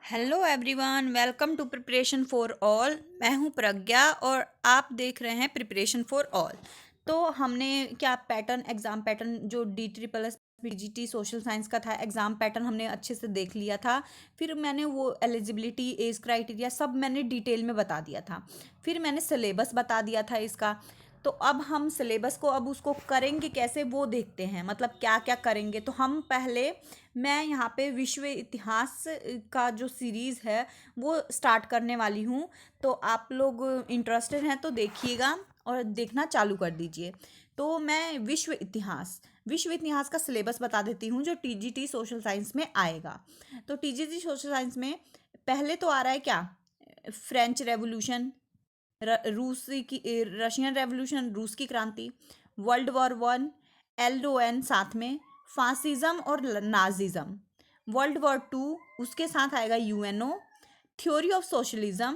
Hello everyone, welcome to preparation for all. मैं हूं प्रज्ञा और आप देख रहे हैं प्रिपरेशन फॉर ऑल। तो हमने क्या पैटर्न, एग्ज़ाम पैटर्न जो DSSS PGT सोशल साइंस का था, एग्ज़ाम पैटर्न हमने अच्छे से देख लिया था। फिर मैंने वो एलिजिबिलिटी, एज क्राइटेरिया सब मैंने डिटेल में बता दिया था। फिर मैंने सिलेबस बता दिया था इसका। तो अब हम सिलेबस को, अब उसको करेंगे कैसे वो देखते हैं, मतलब क्या क्या करेंगे। तो हम पहले, मैं यहाँ पे विश्व इतिहास का जो सीरीज़ है वो स्टार्ट करने वाली हूँ। तो आप लोग इंटरेस्टेड हैं तो देखिएगा और देखना चालू कर दीजिए। तो मैं विश्व इतिहास का सिलेबस बता देती हूँ जो TGT सोशल साइंस में आएगा। तो TGT सोशल साइंस में पहले तो आ रहा है क्या, फ्रेंच रेवोल्यूशन, रशियन रेवोल्यूशन, रूस की क्रांति, वर्ल्ड वॉर 1, LON साथ में, फासिज्म और नाजिज्म, वर्ल्ड वॉर 2, उसके साथ आएगा UNO, थ्योरी ऑफ सोशलिज्म।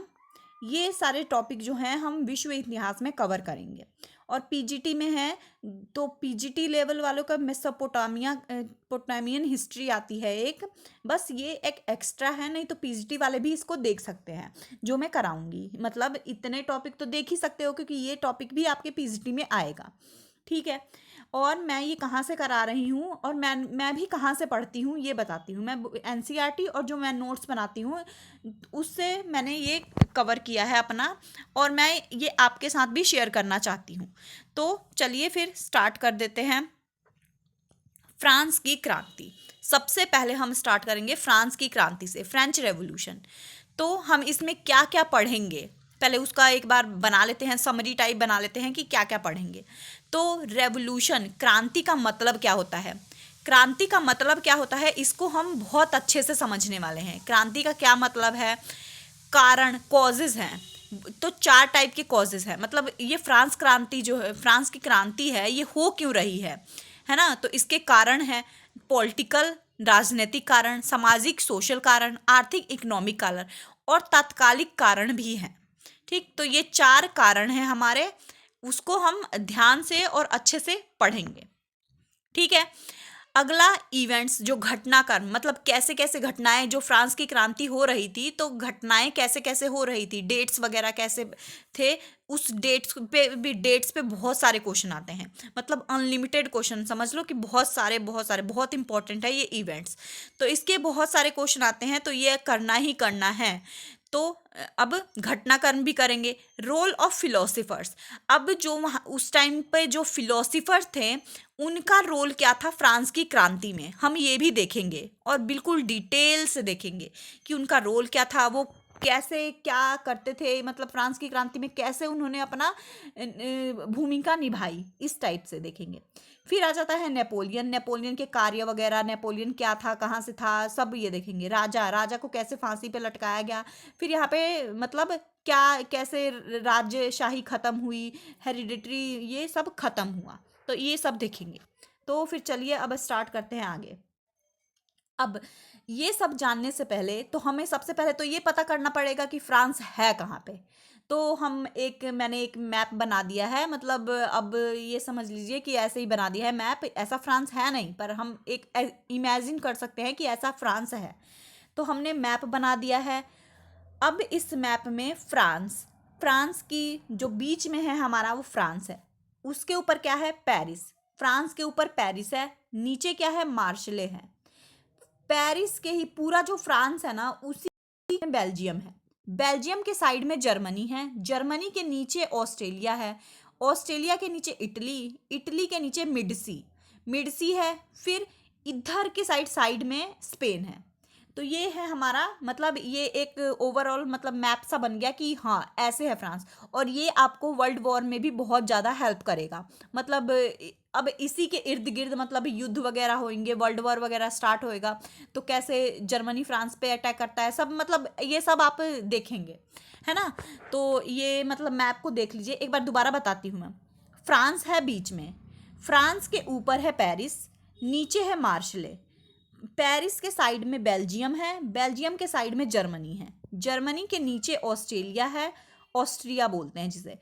ये सारे टॉपिक जो हैं हम विश्व इतिहास में कवर करेंगे। और PGT में है तो PGT लेवल वालों का पोटामियन हिस्ट्री आती है एक, बस ये एक एक्स्ट्रा है, नहीं तो PGT वाले भी इसको देख सकते हैं जो मैं कराऊंगी। मतलब इतने टॉपिक तो देख ही सकते हो क्योंकि ये टॉपिक भी आपके PGT में आएगा, ठीक है। और मैं ये कहाँ से करा रही हूँ और मैं भी कहाँ से पढ़ती हूँ ये बताती हूँ। मैं NCERT और जो मैं नोट्स बनाती हूँ उससे मैंने ये कवर किया है अपना, और मैं ये आपके साथ भी शेयर करना चाहती हूँ। तो चलिए फिर स्टार्ट कर देते हैं। फ्रांस की क्रांति, सबसे पहले हम स्टार्ट करेंगे फ्रांस की क्रांति से, फ्रेंच रेवोल्यूशन। तो हम इसमें क्या क्या पढ़ेंगे, पहले उसका एक बार बना लेते हैं, समरी टाइप बना लेते हैं कि क्या क्या पढ़ेंगे। तो रेवोल्यूशन, क्रांति का मतलब क्या होता है, क्रांति का मतलब क्या होता है इसको हम बहुत अच्छे से समझने वाले हैं। क्रांति का क्या मतलब है, कारण, कॉजेज हैं। तो 4 टाइप के कॉजेज हैं, मतलब ये फ्रांस क्रांति जो है, फ्रांस की क्रांति है, ये हो क्यों रही है ना। तो इसके कारण है पॉलिटिकल, राजनीतिक कारण, सामाजिक सोशल कारण, आर्थिक इकोनॉमिक कारण और तात्कालिक कारण भी हैं। ठीक, तो ये 4 कारण हैं हमारे, उसको हम ध्यान से और अच्छे से पढ़ेंगे, ठीक है। अगला, इवेंट्स, जो घटनाक्रम, मतलब कैसे कैसे घटनाएं, जो फ्रांस की क्रांति हो रही थी तो घटनाएं कैसे कैसे हो रही थी, डेट्स वगैरह कैसे थे, उस डेट्स पे बहुत सारे क्वेश्चन आते हैं, मतलब अनलिमिटेड क्वेश्चन समझ लो कि बहुत सारे बहुत सारे, बहुत इंपॉर्टेंट है ये इवेंट्स। तो इसके बहुत सारे क्वेश्चन आते हैं तो ये करना ही करना है। तो अब घटनाक्रम भी करेंगे। रोल ऑफ फिलोसफर्स, अब जो उस टाइम पे जो फिलोसफर थे उनका रोल क्या था फ्रांस की क्रांति में, हम ये भी देखेंगे और बिल्कुल डिटेल से देखेंगे कि उनका रोल क्या था, वो कैसे क्या करते थे, मतलब फ्रांस की क्रांति में कैसे उन्होंने अपना भूमिका निभाई, इस टाइप से देखेंगे। फिर आ जाता है नेपोलियन, नेपोलियन के कार्य वगैरह, नेपोलियन क्या था, कहाँ से था, सब ये देखेंगे। राजा, राजा को कैसे फांसी पे लटकाया गया, फिर यहाँ पे मतलब क्या, कैसे राजशाही खत्म हुई, हेरिडिटरी ये सब खत्म हुआ, तो ये सब देखेंगे। तो फिर चलिए अब स्टार्ट करते हैं आगे। अब ये सब जानने से पहले तो हमें सबसे पहले तो ये पता करना पड़ेगा कि फ्रांस है कहाँ पे। तो मैंने एक मैप बना दिया है, मतलब अब ये समझ लीजिए कि ऐसे ही बना दिया है मैप, ऐसा फ्रांस है नहीं, पर हम एक इमेजिन कर सकते हैं कि ऐसा फ्रांस है। तो हमने मैप बना दिया है। अब इस मैप में फ्रांस, फ्रांस की जो बीच में है हमारा वो फ्रांस है, उसके ऊपर क्या है, पेरिस, फ्रांस के ऊपर पेरिस है, नीचे क्या है, मार्शले है। पेरिस के ही पूरा जो फ्रांस है ना उसी में बेल्जियम है, बेल्जियम के साइड में जर्मनी है, जर्मनी के नीचे ऑस्ट्रेलिया है, ऑस्ट्रेलिया के नीचे इटली, इटली के नीचे मिडसी, मिडसी है। फिर इधर के साइड साइड में स्पेन है। तो ये है हमारा, मतलब ये एक ओवरऑल मतलब मैप सा बन गया कि हाँ ऐसे है फ्रांस। और ये आपको वर्ल्ड वॉर में भी बहुत ज़्यादा हेल्प करेगा, मतलब अब इसी के इर्द गिर्द मतलब युद्ध वगैरह होंगे, वर्ल्ड वॉर वगैरह स्टार्ट होएगा तो कैसे जर्मनी फ्रांस पे अटैक करता है, सब मतलब ये सब आप देखेंगे, है ना। तो ये मतलब मैप को देख लीजिए एक बार, दोबारा बताती हूँ मैं। फ्रांस है बीच में, फ्रांस के ऊपर है पेरिस, नीचे है मार्शले, पेरिस के साइड में बेल्जियम है, बेल्जियम के साइड में जर्मनी है, जर्मनी के नीचे ऑस्ट्रेलिया है, ऑस्ट्रिया बोलते हैं जिसे,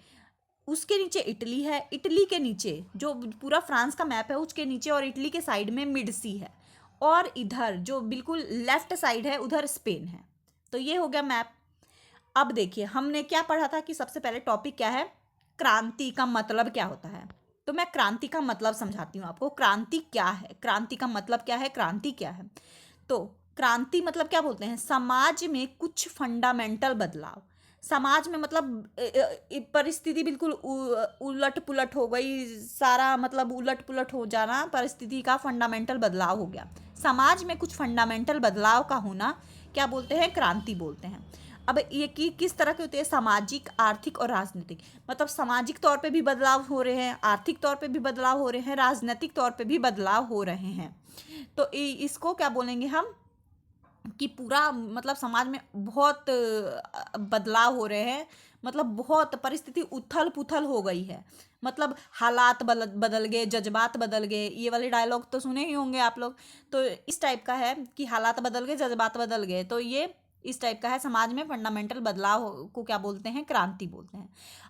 उसके नीचे इटली है, इटली के नीचे जो पूरा फ्रांस का मैप है उसके नीचे और इटली के साइड में मिड सी है, और इधर जो बिल्कुल लेफ्ट साइड है उधर स्पेन है। तो ये हो गया मैप। अब देखिए हमने क्या पढ़ा था कि सबसे पहले टॉपिक क्या है, क्रांति का मतलब क्या होता है। तो मैं क्रांति का मतलब समझाती हूँ आपको, क्रांति क्या है, क्रांति का मतलब क्या है, क्रांति क्या है। तो क्रांति मतलब क्या बोलते हैं, समाज में कुछ फंडामेंटल बदलाव। समाज में मतलब परिस्थिति बिल्कुल उलट पुलट हो गई, सारा मतलब उलट पुलट हो जाना, परिस्थिति का फंडामेंटल बदलाव हो गया। समाज में कुछ फंडामेंटल बदलाव का होना क्या बोलते हैं, क्रांति बोलते हैं। अब ये कि किस तरह के होते हैं, सामाजिक, आर्थिक और राजनीतिक। मतलब सामाजिक तौर पे भी बदलाव हो रहे हैं, आर्थिक तौर पे भी बदलाव हो रहे हैं, राजनीतिक तौर पे भी बदलाव हो रहे हैं। तो इसको क्या बोलेंगे हम कि पूरा मतलब समाज में बहुत बदलाव हो रहे हैं, मतलब बहुत परिस्थिति उथल पुथल हो गई है। मतलब हालात बदल गए, जज्बात बदल गए, ये वाले डायलॉग तो सुने ही होंगे आप लोग। तो इस टाइप का है कि हालात बदल गए, जज्बात बदल गए, तो ये इस टाइप का है। समाज में फंडामेंटल बदलाव को क्या बोलते हैं, क्रांति बोलते हैं।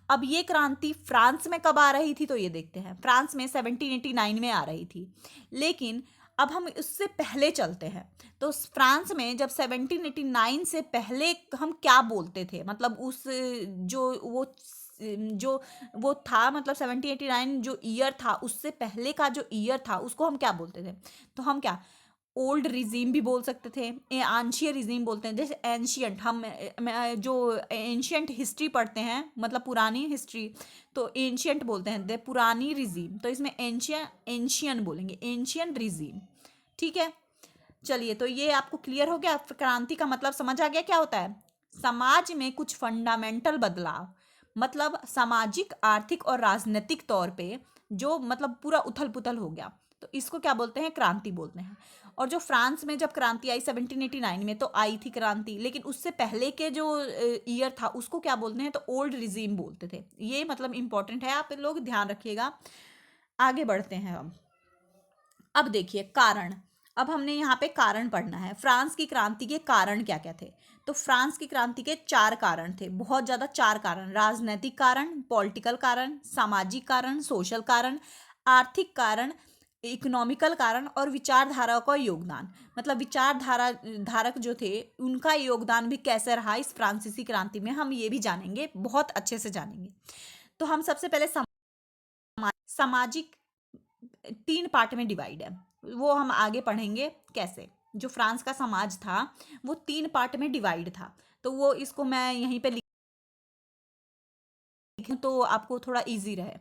अब ये क्रांति फ्रांस में कब आ रही थी, तो ये देखते हैं। फ्रांस में 1789 में आ रही थी, लेकिन अब हम उससे पहले चलते हैं। तो फ्रांस में जब 1789 से पहले हम क्या बोलते थे, मतलब उस जो वो था, मतलब 1789 जो ईयर था, उससे पहले का जो ईयर था उसको हम क्या बोलते थे। तो हम क्या ओल्ड रिजीम भी बोल सकते थे, एंशियंट रिजीम बोलते हैं। जैसे एंशियंट, हम जो एंशियंट हिस्ट्री पढ़ते हैं, मतलब पुरानी हिस्ट्री, तो एंशियंट बोलते हैं, पुरानी रिजीम। तो इसमें एंशियन बोलेंगे, एंशियंट रिजीम। ठीक है, चलिए, तो ये आपको क्लियर हो गया, क्रांति का मतलब समझ आ गया क्या होता है। समाज में कुछ फंडामेंटल बदलाव, मतलब सामाजिक, आर्थिक और राजनीतिक तौर पे जो मतलब पूरा उथल पुथल हो गया, तो इसको क्या बोलते हैं, क्रांति बोलते हैं। और जो फ्रांस में जब क्रांति आई 1789 में, तो आई थी क्रांति, लेकिन उससे पहले के जो ईयर था उसको क्या बोलते हैं, तो ओल्ड रिजीम बोलते थे। ये मतलब इंपॉर्टेंट है, आप लोग ध्यान रखिएगा। आगे बढ़ते हैं हम। अब देखिए कारण, अब हमने यहाँ पे कारण पढ़ना है, फ्रांस की क्रांति के कारण क्या क्या थे। तो फ्रांस की क्रांति के 4 कारण थे, बहुत ज़्यादा 4 कारण। राजनैतिक कारण, पॉलिटिकल कारण, सामाजिक कारण, सोशल कारण, आर्थिक कारण, इकोनॉमिकल कारण और विचारधारा का योगदान। मतलब विचारधारा धारक जो थे उनका योगदान भी कैसे रहा इस फ्रांसीसी क्रांति में, हम ये भी जानेंगे, बहुत अच्छे से जानेंगे। तो हम सबसे पहले सामाजिक 3 पार्ट में डिवाइड है, वो हम आगे पढ़ेंगे कैसे। जो फ्रांस का समाज था वो 3 पार्ट में डिवाइड था, तो वो इसको मैं यहीं पे लिखूं तो आपको थोड़ा इजी रहे।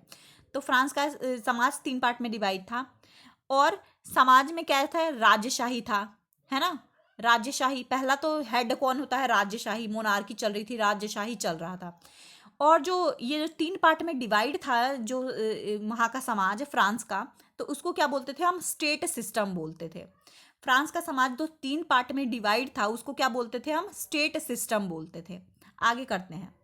तो फ्रांस का समाज 3 पार्ट में डिवाइड था। और समाज में क्या था, राजशाही था, है ना। राजशाही, पहला तो हेड कौन होता है, राजशाही, मोनार्की चल रही थी, राजशाही चल रहा था। और जो ये जो 3 पार्ट में डिवाइड था जो वहाँ का समाज फ्रांस का, तो उसको क्या बोलते थे हम, स्टेट सिस्टम बोलते थे। फ्रांस का समाज जो 3 पार्ट में डिवाइड था उसको क्या बोलते थे हम, स्टेट सिस्टम बोलते थे। आगे करते हैं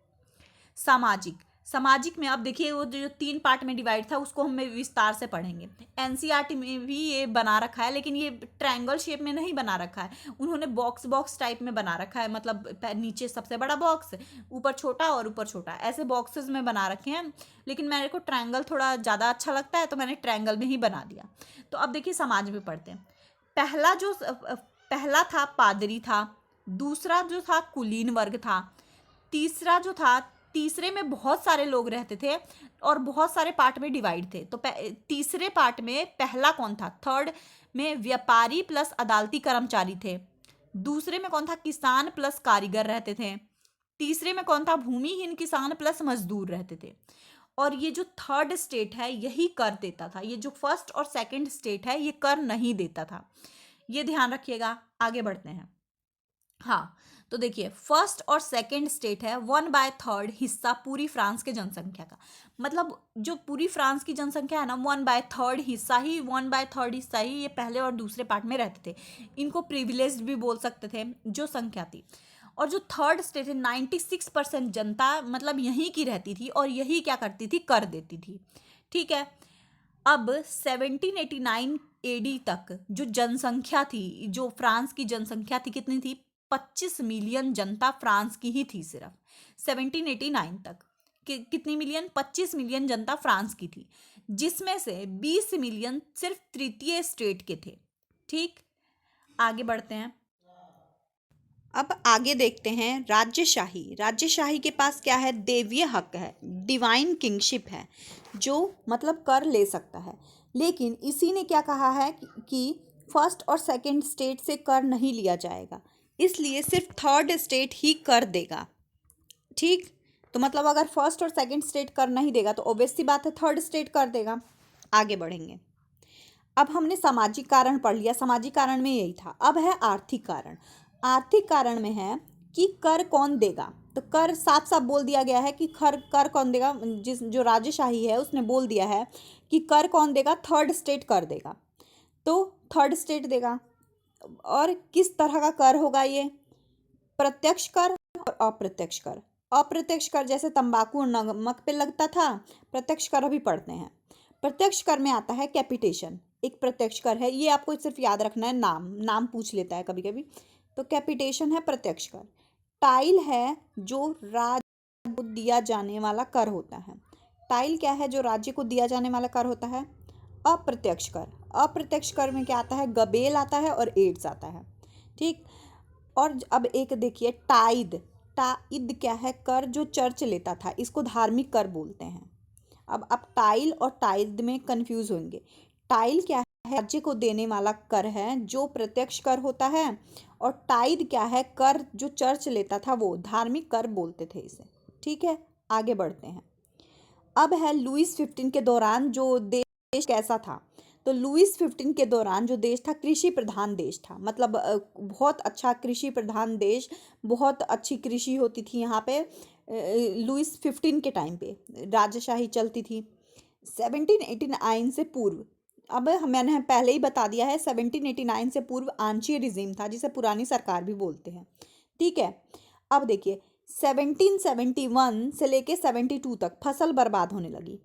सामाजिक। सामाजिक में अब देखिए वो जो 3 पार्ट में डिवाइड था उसको हम विस्तार से पढ़ेंगे। एनसीईआरटी में भी ये बना रखा है, लेकिन ये ट्रायंगल शेप में नहीं बना रखा है, उन्होंने बॉक्स बॉक्स टाइप में बना रखा है। मतलब नीचे सबसे बड़ा बॉक्स, ऊपर छोटा और ऊपर छोटा, ऐसे बॉक्सेस में बना रखे हैं। लेकिन मेरे को ट्रायंगल थोड़ा ज़्यादा अच्छा लगता है, तो मैंने ट्रायंगल में ही बना दिया। तो अब देखिए समाज में पढ़ते हैं। पहला था पादरी था, दूसरा जो था कुलीन वर्ग था, तीसरा जो था, तीसरे में बहुत सारे लोग रहते थे और बहुत सारे पार्ट में डिवाइड थे। तो तीसरे पार्ट में पहला कौन था, थर्ड में व्यापारी प्लस अदालती कर्मचारी थे। दूसरे में कौन था, किसान प्लस कारीगर रहते थे। तीसरे में कौन था, भूमिहीन किसान प्लस मजदूर रहते थे। और ये जो थर्ड स्टेट है यही कर देता था, ये जो फर्स्ट और सेकंड स्टेट है ये कर नहीं देता था। ये ध्यान रखिएगा। आगे बढ़ते हैं। हाँ, तो देखिए फर्स्ट और सेकंड स्टेट है 1/3 हिस्सा पूरी फ्रांस के जनसंख्या का। मतलब जो पूरी फ्रांस की जनसंख्या है ना, 1/3 हिस्सा ही ये पहले और दूसरे पार्ट में रहते थे। इनको प्रिविलेज्ड भी बोल सकते थे जो संख्या थी। और जो थर्ड स्टेट है 96% जनता मतलब यहीं की रहती थी और यही क्या करती थी, कर देती थी। ठीक है। अब 1789 एडी तक जो जनसंख्या थी, जो फ्रांस की जनसंख्या थी, कितनी थी, 25 मिलियन जनता फ्रांस की ही थी सिर्फ 1789 तक। कितनी मिलियन, 25 मिलियन जनता फ्रांस की थी, जिसमें से 20 मिलियन सिर्फ तृतीय स्टेट के थे। ठीक, आगे बढ़ते हैं। अब आगे देखते हैं राज्यशाही। राज्यशाही के पास क्या है? देवीय हक है, डिवाइन किंगशिप है, जो मतलब कर ले सकता है। लेकिन इसी ने क्या कहा है कि फर्स्ट और सेकंड स्टेट से कर नहीं लिया जाएगा, इसलिए सिर्फ थर्ड स्टेट ही कर देगा। ठीक, तो मतलब अगर फर्स्ट और सेकंड स्टेट कर नहीं देगा तो ऑब्वियस सी बात है थर्ड स्टेट कर देगा। आगे बढ़ेंगे। अब हमने सामाजिक कारण पढ़ लिया, सामाजिक कारण में यही था। अब है आर्थिक कारण। आर्थिक कारण में है कि कर कौन देगा। तो कर साफ साफ बोल दिया गया है कि कर कौन देगा। जिस जो राजशाही है उसने बोल दिया है कि कर कौन देगा? थर्ड स्टेट कर देगा। तो थर्ड स्टेट देगा। और किस तरह का कर होगा ये? प्रत्यक्ष कर और अप्रत्यक्ष कर। अप्रत्यक्ष कर जैसे तंबाकू और नमक पे लगता था, प्रत्यक्ष कर अभी पढ़ते हैं। प्रत्यक्ष कर में आता है कैपिटेशन, एक प्रत्यक्ष कर है। ये आपको सिर्फ याद रखना है, नाम नाम पूछ लेता है कभी कभी। तो कैपिटेशन है प्रत्यक्ष कर। टाइल है जो राज्य को दिया जाने वाला कर होता है। टाइल क्या है? जो राज्य को दिया जाने वाला कर होता है। अप्रत्यक्ष कर। अप्रत्यक्ष कर में क्या आता है? गबेल आता है और एड्स आता है। ठीक। और अब एक देखिए टाइद। टाइद क्या है? कर जो चर्च लेता था, इसको धार्मिक कर बोलते हैं। अब टाइल और टाइद में कंफ्यूज होंगे। टाइल क्या है? राज्य को देने वाला कर है जो प्रत्यक्ष कर होता है। और टाइद क्या है? कर जो चर्च लेता था, वो धार्मिक कर बोलते थे इसे। ठीक है, आगे बढ़ते हैं। अब है लुईस 15 के दौरान जो देश कैसा था। तो लुईस 15 के दौरान जो देश था, कृषि प्रधान देश था। मतलब बहुत अच्छा कृषि प्रधान देश, बहुत अच्छी कृषि होती थी यहाँ पे। लुईस 15 के टाइम पे राजशाही चलती थी। 1789 से पूर्व, अब मैंने पहले ही बता दिया है, 1789 से पूर्व आंची रिजीम था, जिसे पुरानी सरकार भी बोलते हैं। ठीक है, अब देखिए 1771 से लेके 72 तक फसल बर्बाद होने लगी।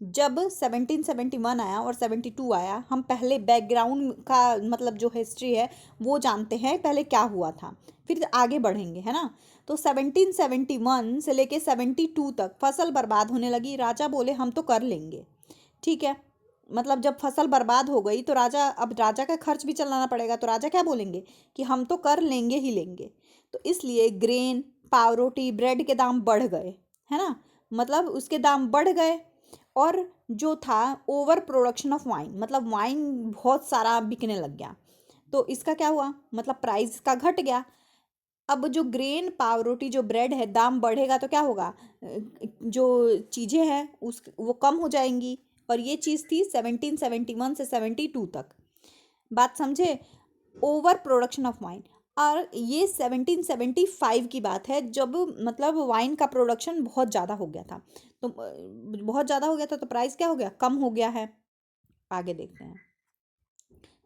जब 1771 आया और 72 आया, हम पहले बैकग्राउंड का मतलब जो हिस्ट्री है वो जानते हैं, पहले क्या हुआ था, फिर आगे बढ़ेंगे, है ना। तो 1771 से लेके 72 तक फसल बर्बाद होने लगी। राजा बोले हम तो कर लेंगे। ठीक है, मतलब जब फसल बर्बाद हो गई तो अब राजा का खर्च भी चलाना पड़ेगा, तो राजा क्या बोलेंगे कि हम तो कर लेंगे ही लेंगे। तो इसलिए ग्रेन, पावरोटी, ब्रेड के दाम बढ़ गए, है ना। मतलब उसके दाम बढ़ गए। और जो था ओवर प्रोडक्शन ऑफ वाइन, मतलब वाइन बहुत सारा बिकने लग गया। तो इसका क्या हुआ? मतलब प्राइस का घट गया। अब जो ग्रेन, पावरोटी, जो ब्रेड है, दाम बढ़ेगा तो क्या होगा? जो चीज़ें हैं उस वो कम हो जाएंगी। और ये चीज़ थी 1771 से 72 तक। बात समझे? Over production of wine. और ये 1775 की बात है, जब मतलब वाइन का प्रोडक्शन बहुत ज़्यादा हो गया था। तो बहुत ज़्यादा हो गया था तो प्राइस क्या हो गया? कम हो गया है। आगे देखते हैं।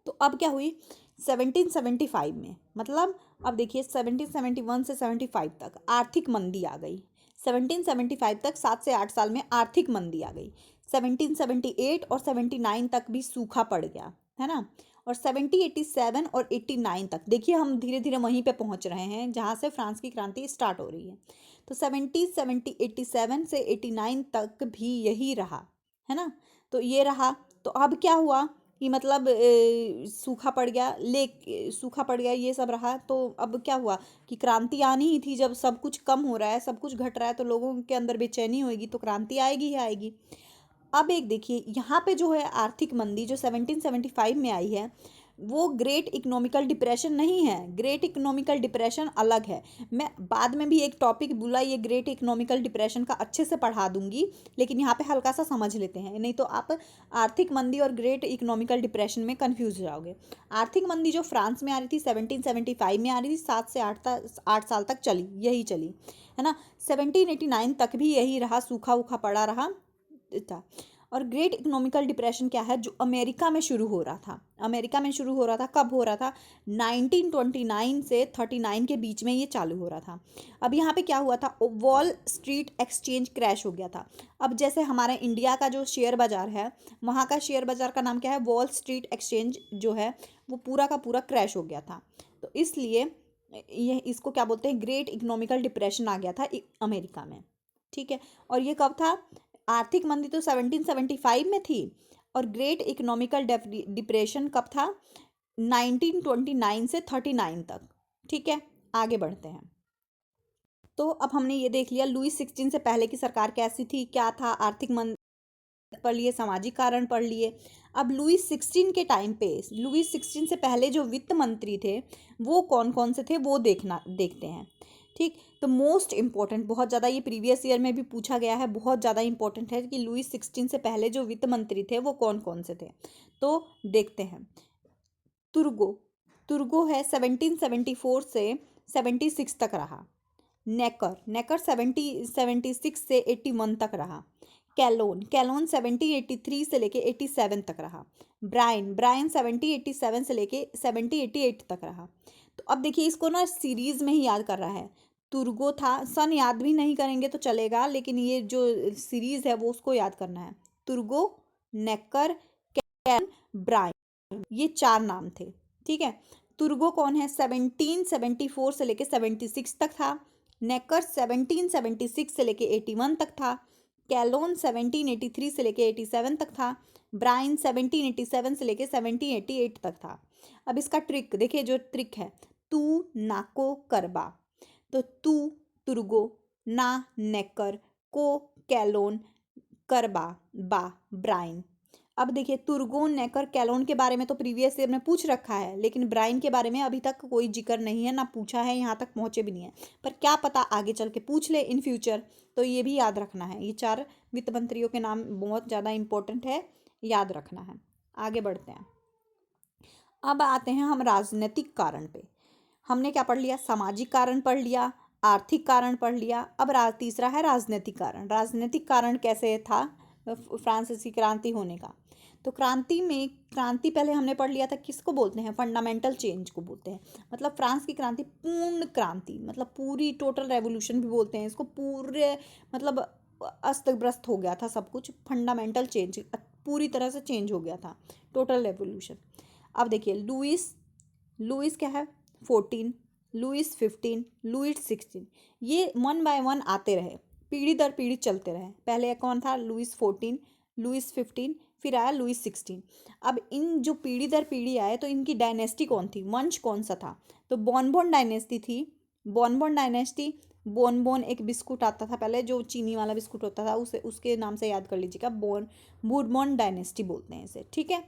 तो अब क्या हुई 1775 में, मतलब अब देखिए 1771 से 75 तक आर्थिक मंदी आ गई। 1775 तक 7 से 8 साल में आर्थिक मंदी आ गई। 1778 और 79 तक भी सूखा पड़ गया, है ना। और 1787 और 89 तक देखिए हम धीरे धीरे वहीं पे पहुंच रहे हैं जहां से फ्रांस की क्रांति स्टार्ट हो रही है। तो 87 से 89 तक भी यही रहा, है ना। तो ये रहा। तो अब क्या हुआ कि मतलब सूखा पड़ गया, सूखा पड़ गया, ये सब रहा। तो अब क्या हुआ कि क्रांति आनी ही थी। जब सब कुछ कम हो रहा है, सब कुछ घट रहा है, तो लोगों के अंदर बेचैनी होगी, तो क्रांति आएगी ही आएगी। अब एक देखिए यहाँ पे जो है आर्थिक मंदी जो 1775 में आई है, वो ग्रेट इकोनॉमिकल डिप्रेशन नहीं है। ग्रेट इकोनॉमिकल डिप्रेशन अलग है। मैं बाद में भी एक टॉपिक बोला, ये ग्रेट इकोनॉमिकल डिप्रेशन का अच्छे से पढ़ा दूंगी, लेकिन यहाँ पे हल्का सा समझ लेते हैं, नहीं तो आप आर्थिक मंदी और ग्रेट इकोनॉमिकल डिप्रेशन में कन्फ्यूज हो जाओगे। आर्थिक मंदी जो फ्रांस में आ रही थी 1775 में आ रही थी, 7 से 8 साल तक चली, यही चली, है ना। 1789 तक भी यही रहा, सूखा उखा पड़ा रहा था। और ग्रेट इकोनॉमिकल डिप्रेशन क्या है? जो अमेरिका में शुरू हो रहा था। अमेरिका में शुरू हो रहा था, कब हो रहा था? 1929 से 39 के बीच में ये चालू हो रहा था। अब यहाँ पे क्या हुआ था? वॉल स्ट्रीट एक्सचेंज क्रैश हो गया था। अब जैसे हमारे इंडिया का जो शेयर बाजार है, वहाँ का शेयर बाजार का नाम क्या है? वॉल स्ट्रीट एक्सचेंज जो है वो पूरा का पूरा क्रैश हो गया था। तो इसलिए ये इसको क्या बोलते हैं? ग्रेट इकोनॉमिकल डिप्रेशन आ गया था अमेरिका में। ठीक है, और ये कब था? आर्थिक मंदी तो 1775 में थी, और ग्रेट इकोनॉमिकल डिप्रेशन कब था? 1929 से 39 तक। ठीक है, आगे बढ़ते हैं। तो अब हमने ये देख लिया लुई 16 से पहले की सरकार कैसी थी, क्या था, आर्थिक मंदी पढ़ लिए, सामाजिक कारण पढ़ लिए। अब लुई 16 के टाइम पे, लुई 16 से पहले जो वित्त मंत्री थे वो कौन कौन से थे वो देखते हैं। ठीक, तो मोस्ट इम्पॉर्टेंट, बहुत ज़्यादा ये प्रीवियस ईयर में भी पूछा गया है, बहुत ज़्यादा इंपॉर्टेंट है कि लुई 16 से पहले जो वित्त मंत्री थे वो कौन कौन से थे। तो देखते हैं। तुर्गो, तुर्गो है 1774 से 76 तक रहा। नेकर, नेकर 76 से 81 तक रहा। कैलोन, कैलोन 1783 से लेके 87 तक रहा। ब्रायन, ब्रायन 1787 से लेके 1788 तक रहा। तो अब देखिए इसको ना सीरीज में ही याद कर रहा है। तुर्गो था, सन याद भी नहीं करेंगे तो चलेगा, लेकिन ये जो सीरीज है वो उसको याद करना है। तुर्गो, नेकर, कैलोन, ब्रायन, ये 4 नाम थे। ठीक है, तुर्गो कौन है, 1774 से लेके 76 तक था। नेकर 1776 से लेके 81 तक था। कैलोन 1783 से लेके 87 तक था। ब्रायन 1787 से लेके 1788 तक था। अब इसका ट्रिक देखिए, जो ट्रिक है, तू नाको करबा, तो तू तुर्गो, ना नेकर, को कैलोन, करबा बा ब्रायन। अब देखिए तुर्गोन, नेकर, कैलोन के बारे में तो प्रीवियस ईयर में पूछ रखा है, लेकिन ब्रायन के बारे में अभी तक कोई जिक्र नहीं है, ना पूछा है, यहाँ तक पहुँचे भी नहीं है। पर क्या पता आगे चल के पूछ ले इन फ्यूचर, तो ये भी याद रखना है। ये 4 वित्त मंत्रियों के नाम बहुत ज़्यादा इंपॉर्टेंट है, याद रखना है। आगे बढ़ते हैं। अब आते हैं हम राजनीतिक कारण पे। हमने क्या पढ़ लिया, सामाजिक कारण पढ़ लिया, आर्थिक कारण पढ़ लिया। अब तीसरा है राजनीतिक कारण। राजनीतिक कारण कैसे था फ्रांसीसी क्रांति होने का। तो क्रांति पहले हमने पढ़ लिया था, किसको बोलते हैं, फंडामेंटल चेंज को बोलते हैं। मतलब फ्रांस की क्रांति पूर्ण क्रांति, मतलब पूरी टोटल रेवोल्यूशन भी बोलते हैं इसको। पूरे मतलब अस्त व्यस्त हो गया था सब कुछ, फंडामेंटल चेंज, पूरी तरह से चेंज हो गया था, टोटल रेवोल्यूशन। अब देखिए लुईस, लुईस क्या है 14, लुईस 15, लुईस 16, ये 1 बाय 1 आते रहे, पीढ़ी दर पीढ़ी चलते रहे। पहले कौन था, लुईस 14, लुईस 15, फिर आया लुईस 16। अब इन जो पीढ़ी दर पीढ़ी आए तो इनकी डायनेस्टी कौन थी, वंश कौन सा था, तो बोनबोन डायनेस्टी थी। बोनबोन डायनेस्टी, बोनबोन एक बिस्कुट आता था पहले जो चीनी वाला बिस्कुट होता था, उसे उसके नाम से याद कर लीजिएगा, बूरबोन डायनेस्टी बोलते हैं इसे। ठीक है,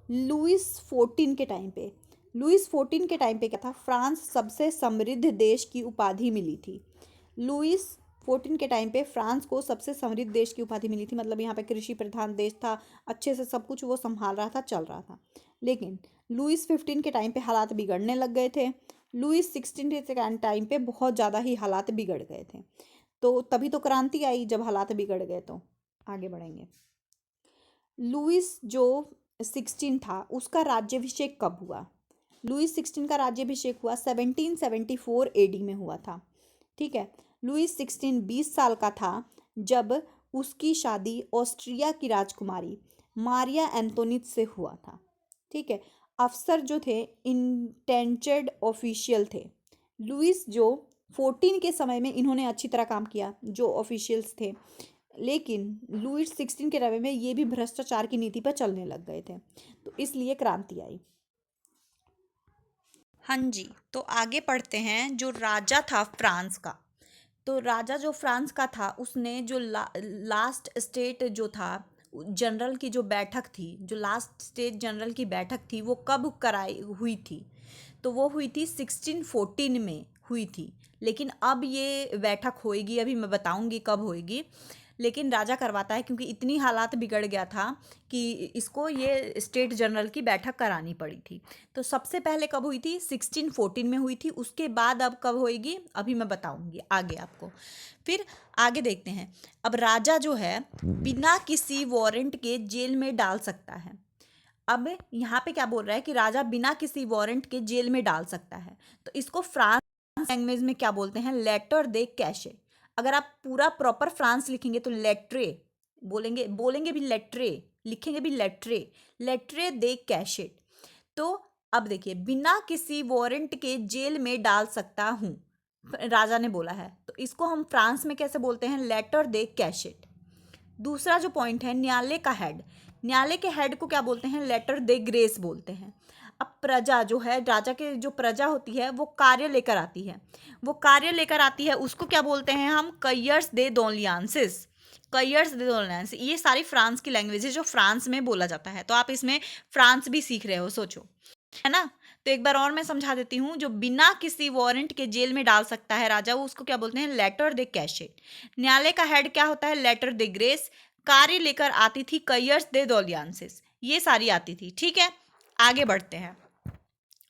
लुईस 14 के टाइम पे, लुईस 14 के टाइम पे क्या था, फ्रांस सबसे समृद्ध देश की उपाधि मिली थी। लुईस 14 के टाइम पे फ्रांस को सबसे समृद्ध देश की उपाधि मिली थी, मतलब यहाँ पे कृषि प्रधान देश था, अच्छे से सब कुछ वो संभाल रहा था, चल रहा था। लेकिन लुईस 15 के टाइम पे हालात बिगड़ने लग गए थे। लुईस 16 के टाइम पे बहुत ज़्यादा ही हालात बिगड़ गए थे। तो तभी तो क्रांति आई, जब हालात बिगड़ गए। तो आगे बढ़ेंगे। लुईस जो 16 था उसका राज्याभिषेक कब हुआ, लुईस 16 का राज्याभिषेक हुआ 1774 एडी में हुआ था। ठीक है, लुईस 16 20 साल का था जब उसकी शादी ऑस्ट्रिया की राजकुमारी मारिया एंटोनिट से हुआ था। ठीक है, अफसर जो थे इंटेंचर्ड ऑफिशियल थे। लुईस जो 14 के समय में इन्होंने अच्छी तरह काम किया जो ऑफिशियल्स थे, लेकिन लुईस 16 के समय में ये भी भ्रष्टाचार की नीति पर चलने लग गए थे, तो इसलिए क्रांति आई। हाँ जी, तो आगे पढ़ते हैं। जो राजा था फ्रांस का, तो राजा जो फ्रांस का था उसने जो लास्ट स्टेट जो था जनरल की जो बैठक थी, जो लास्ट स्टेट जनरल की बैठक थी वो कब कराई हुई थी, तो वो हुई थी 1614 में हुई थी। लेकिन अब ये बैठक होएगी, अभी मैं बताऊंगी कब होएगी, लेकिन राजा करवाता है क्योंकि इतनी हालात बिगड़ गया था कि इसको ये स्टेट जनरल की बैठक करानी पड़ी थी। तो सबसे पहले कब हुई थी, 1614 में हुई थी। उसके बाद अब कब होएगी अभी मैं बताऊंगी आगे आपको। फिर आगे देखते हैं। अब राजा जो है बिना किसी वारंट के जेल में डाल सकता है। अब यहाँ पे क्या बोल रहा है कि राजा बिना किसी वारंट के जेल में डाल सकता है, तो इसको फ्रांस लैंग्वेज में क्या बोलते हैं, लेटर दे कैशे। अगर आप पूरा प्रॉपर फ्रांस लिखेंगे तो लेट्रे बोलेंगे, बोलेंगे भी लेट्रे, लिखेंगे भी लेट्रे, लेट्रे दे कैशेट। तो अब देखिए बिना किसी वारंट के जेल में डाल सकता हूँ, राजा ने बोला है, तो इसको हम फ्रांस में कैसे बोलते हैं, लेटर दे कैशेट। दूसरा जो पॉइंट है न्यायालय का हेड, न्यायालय के हेड को क्या बोलते हैं, लेटर दे ग्रेस बोलते हैं। अब प्रजा जो है, राजा के जो प्रजा होती है वो कार्य लेकर आती है, वो कार्य लेकर आती है, उसको क्या बोलते हैं हम? कयर्स दे दोलियांसिस, कयर्स दे दोलियांसिस। ये सारी फ्रांस की लैंग्वेज है जो फ्रांस में बोला जाता है, तो आप इसमें फ्रांस भी सीख रहे हो, सोचो, है ना। तो एक बार और मैं समझा देती हूँ, जो बिना किसी वारंट के जेल में डाल सकता है राजा, वो उसको क्या बोलते हैं? लेटर दे कैशे। न्यायालय का हेड क्या होता है? लेटर दे ग्रेस। कार्य लेकर आती थी कयर्स दे दोलियांसिस, ये सारी आती थी, ठीक है। आगे बढ़ते हैं।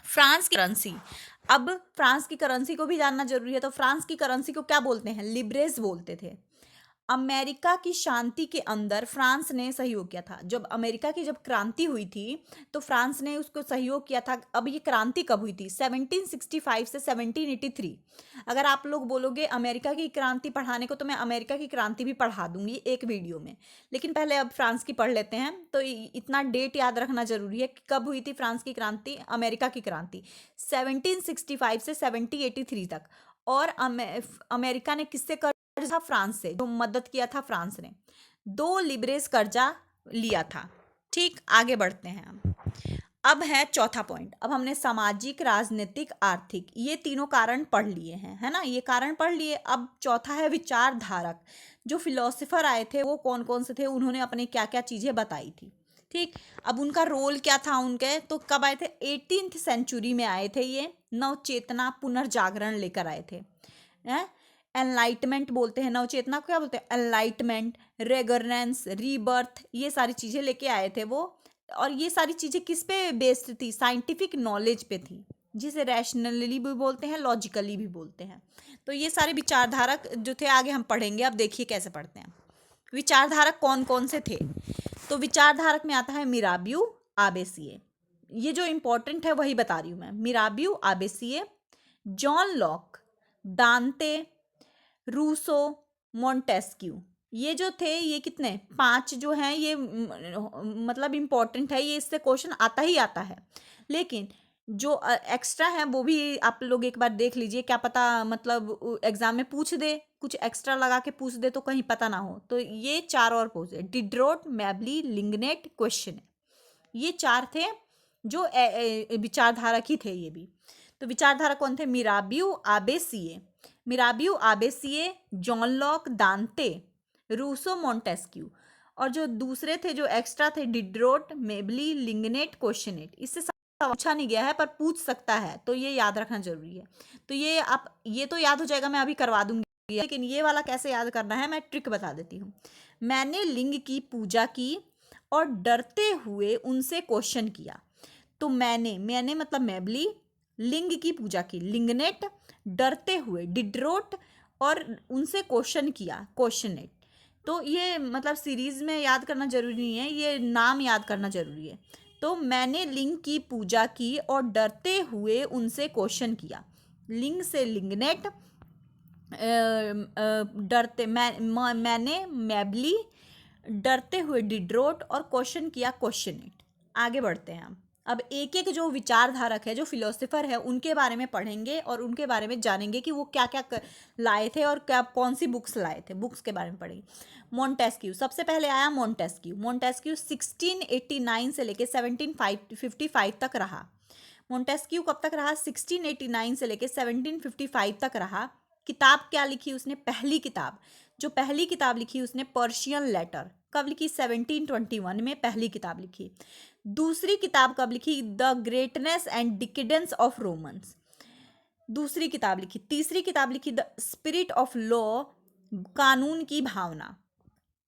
फ्रांस की करेंसी, अब फ्रांस की करेंसी को भी जानना जरूरी है। तो फ्रांस की करेंसी को क्या बोलते हैं? लिब्रेस बोलते थे। अमेरिका की शांति के अंदर फ्रांस ने सहयोग किया था। जब अमेरिका की जब क्रांति हुई थी तो फ्रांस ने उसको सहयोग किया था। अब ये क्रांति कब हुई थी? 1765 से 1783। अगर आप लोग बोलोगे अमेरिका की क्रांति पढ़ाने को, तो मैं अमेरिका की क्रांति भी पढ़ा दूंगी एक वीडियो में, लेकिन पहले अब फ्रांस की पढ़ लेते हैं। तो इतना डेट याद रखना जरूरी है कि कब हुई थी फ्रांस की क्रांति, अमेरिका की क्रांति 1765 से 1783 तक। और अमेरिका ने किससे था? फ्रांस से, जो मदद किया था फ्रांस ने। 2 लिब्रेस कर्जा लिया था, ठीक। आगे बढ़ते हैं हम। अब है चौथा पॉइंट। अब हमने सामाजिक, राजनीतिक, आर्थिक, ये तीनों कारण पढ़ लिए हैं, है ना, ये कारण पढ़ लिए। अब चौथा है विचारधारक। जो फिलोसोफर आए थे वो कौन कौन से थे, उन्होंने अपने क्या क्या चीजें बताई थी, ठीक। अब उनका रोल क्या था उनके, तो कब आए थे? 18th सेंचुरी में आए थे ये, नवचेतना, पुनर्जागरण लेकर आए थे। एनलाइटमेंट बोलते हैं, नवचेतना को क्या बोलते हैं? एनलाइटमेंट, रेगरनेंस, रीबर्थ, ये सारी चीजें लेके आए थे वो। और ये सारी चीजें किस पे बेस्ड थी? साइंटिफिक नॉलेज पे थी, जिसे रैशनली भी बोलते हैं, लॉजिकली भी बोलते हैं। तो ये सारे विचारधारक जो थे, आगे हम पढ़ेंगे। अब देखिए कैसे पढ़ते हैं। विचारधारक कौन कौन से थे? तो विचारधारक में आता है मिराबियो, आबेसिए। ये जो इंपॉर्टेंट है वही बता रही हूं मैं। मिराबियो, आबेसिए, जॉन लॉक, दांते, रूसो, मोंटेस्क्यू, ये जो थे, ये कितने? 5 जो हैं, ये मतलब इम्पोर्टेंट है, ये इससे क्वेश्चन आता ही आता है। लेकिन जो एक्स्ट्रा है वो भी आप लोग एक बार देख लीजिए, क्या पता मतलब एग्जाम में पूछ दे, कुछ एक्स्ट्रा लगा के पूछ दे तो कहीं पता ना हो। तो ये 4 और पूछे, डिड्रोट, मैबली, लिंगनेट, क्वेश्चन, ये 4 थे जो विचारधारक ही थे ये भी। तो विचारधारक कौन थे? मिराबियो, आबेसिए, मिराबियो, आबेसिए, जॉन लॉक, दांते, रूसो, मोंटेस्क्यू। और जो दूसरे थे, जो एक्स्ट्रा थे, डिड्रोट, मेबली, लिंगनेट, क्वेश्चनेट। इससे पूछा नहीं गया है पर पूछ सकता है, तो ये याद रखना जरूरी है। तो ये आप, ये तो याद हो जाएगा, मैं अभी करवा दूंगी, लेकिन ये वाला कैसे याद करना है मैं ट्रिक बता देती हूँ। मैंने लिंग की पूजा की और डरते हुए उनसे क्वेश्चन किया। तो मैंने मतलब मैबली, लिंग की पूजा की, लिंगनेट, डरते हुए, डिड्रोट, और उनसे क्वेश्चन किया, क्वेश्चनेट। तो ये मतलब सीरीज में याद करना जरूरी नहीं है, ये नाम याद करना जरूरी है। तो मैंने लिंग की पूजा की और डरते हुए उनसे क्वेश्चन किया। लिंग से लिंगनेट, मैंने मैबली, डरते हुए डिड्रोट, और क्वेश्चन किया, क्वेश्चनेट। आगे बढ़ते हैं हम। अब एक एक जो विचारधारक है, जो फिलोसोफर है, उनके बारे में पढ़ेंगे और उनके बारे में जानेंगे कि वो क्या क्या लाए थे और क्या कौन सी बुक्स लाए थे, बुक्स के बारे में पढ़ेंगे। मोंटेस्क्यू सबसे पहले आया। मोंटेस्क्यू 1689 से लेके 1755 तक रहा। मोंटेस्क्यू कब तक रहा? 1689 से लेके 1755 तक रहा। किताब क्या लिखी उसने? पहली किताब लिखी उसने पर्शियन लेटर। कब लिखी? 1721 में पहली किताब लिखी। दूसरी किताब कब लिखी? The greatness and decadence of Romans, दूसरी किताब लिखी। तीसरी किताब लिखी द स्पिरिट ऑफ लॉ, कानून की भावना।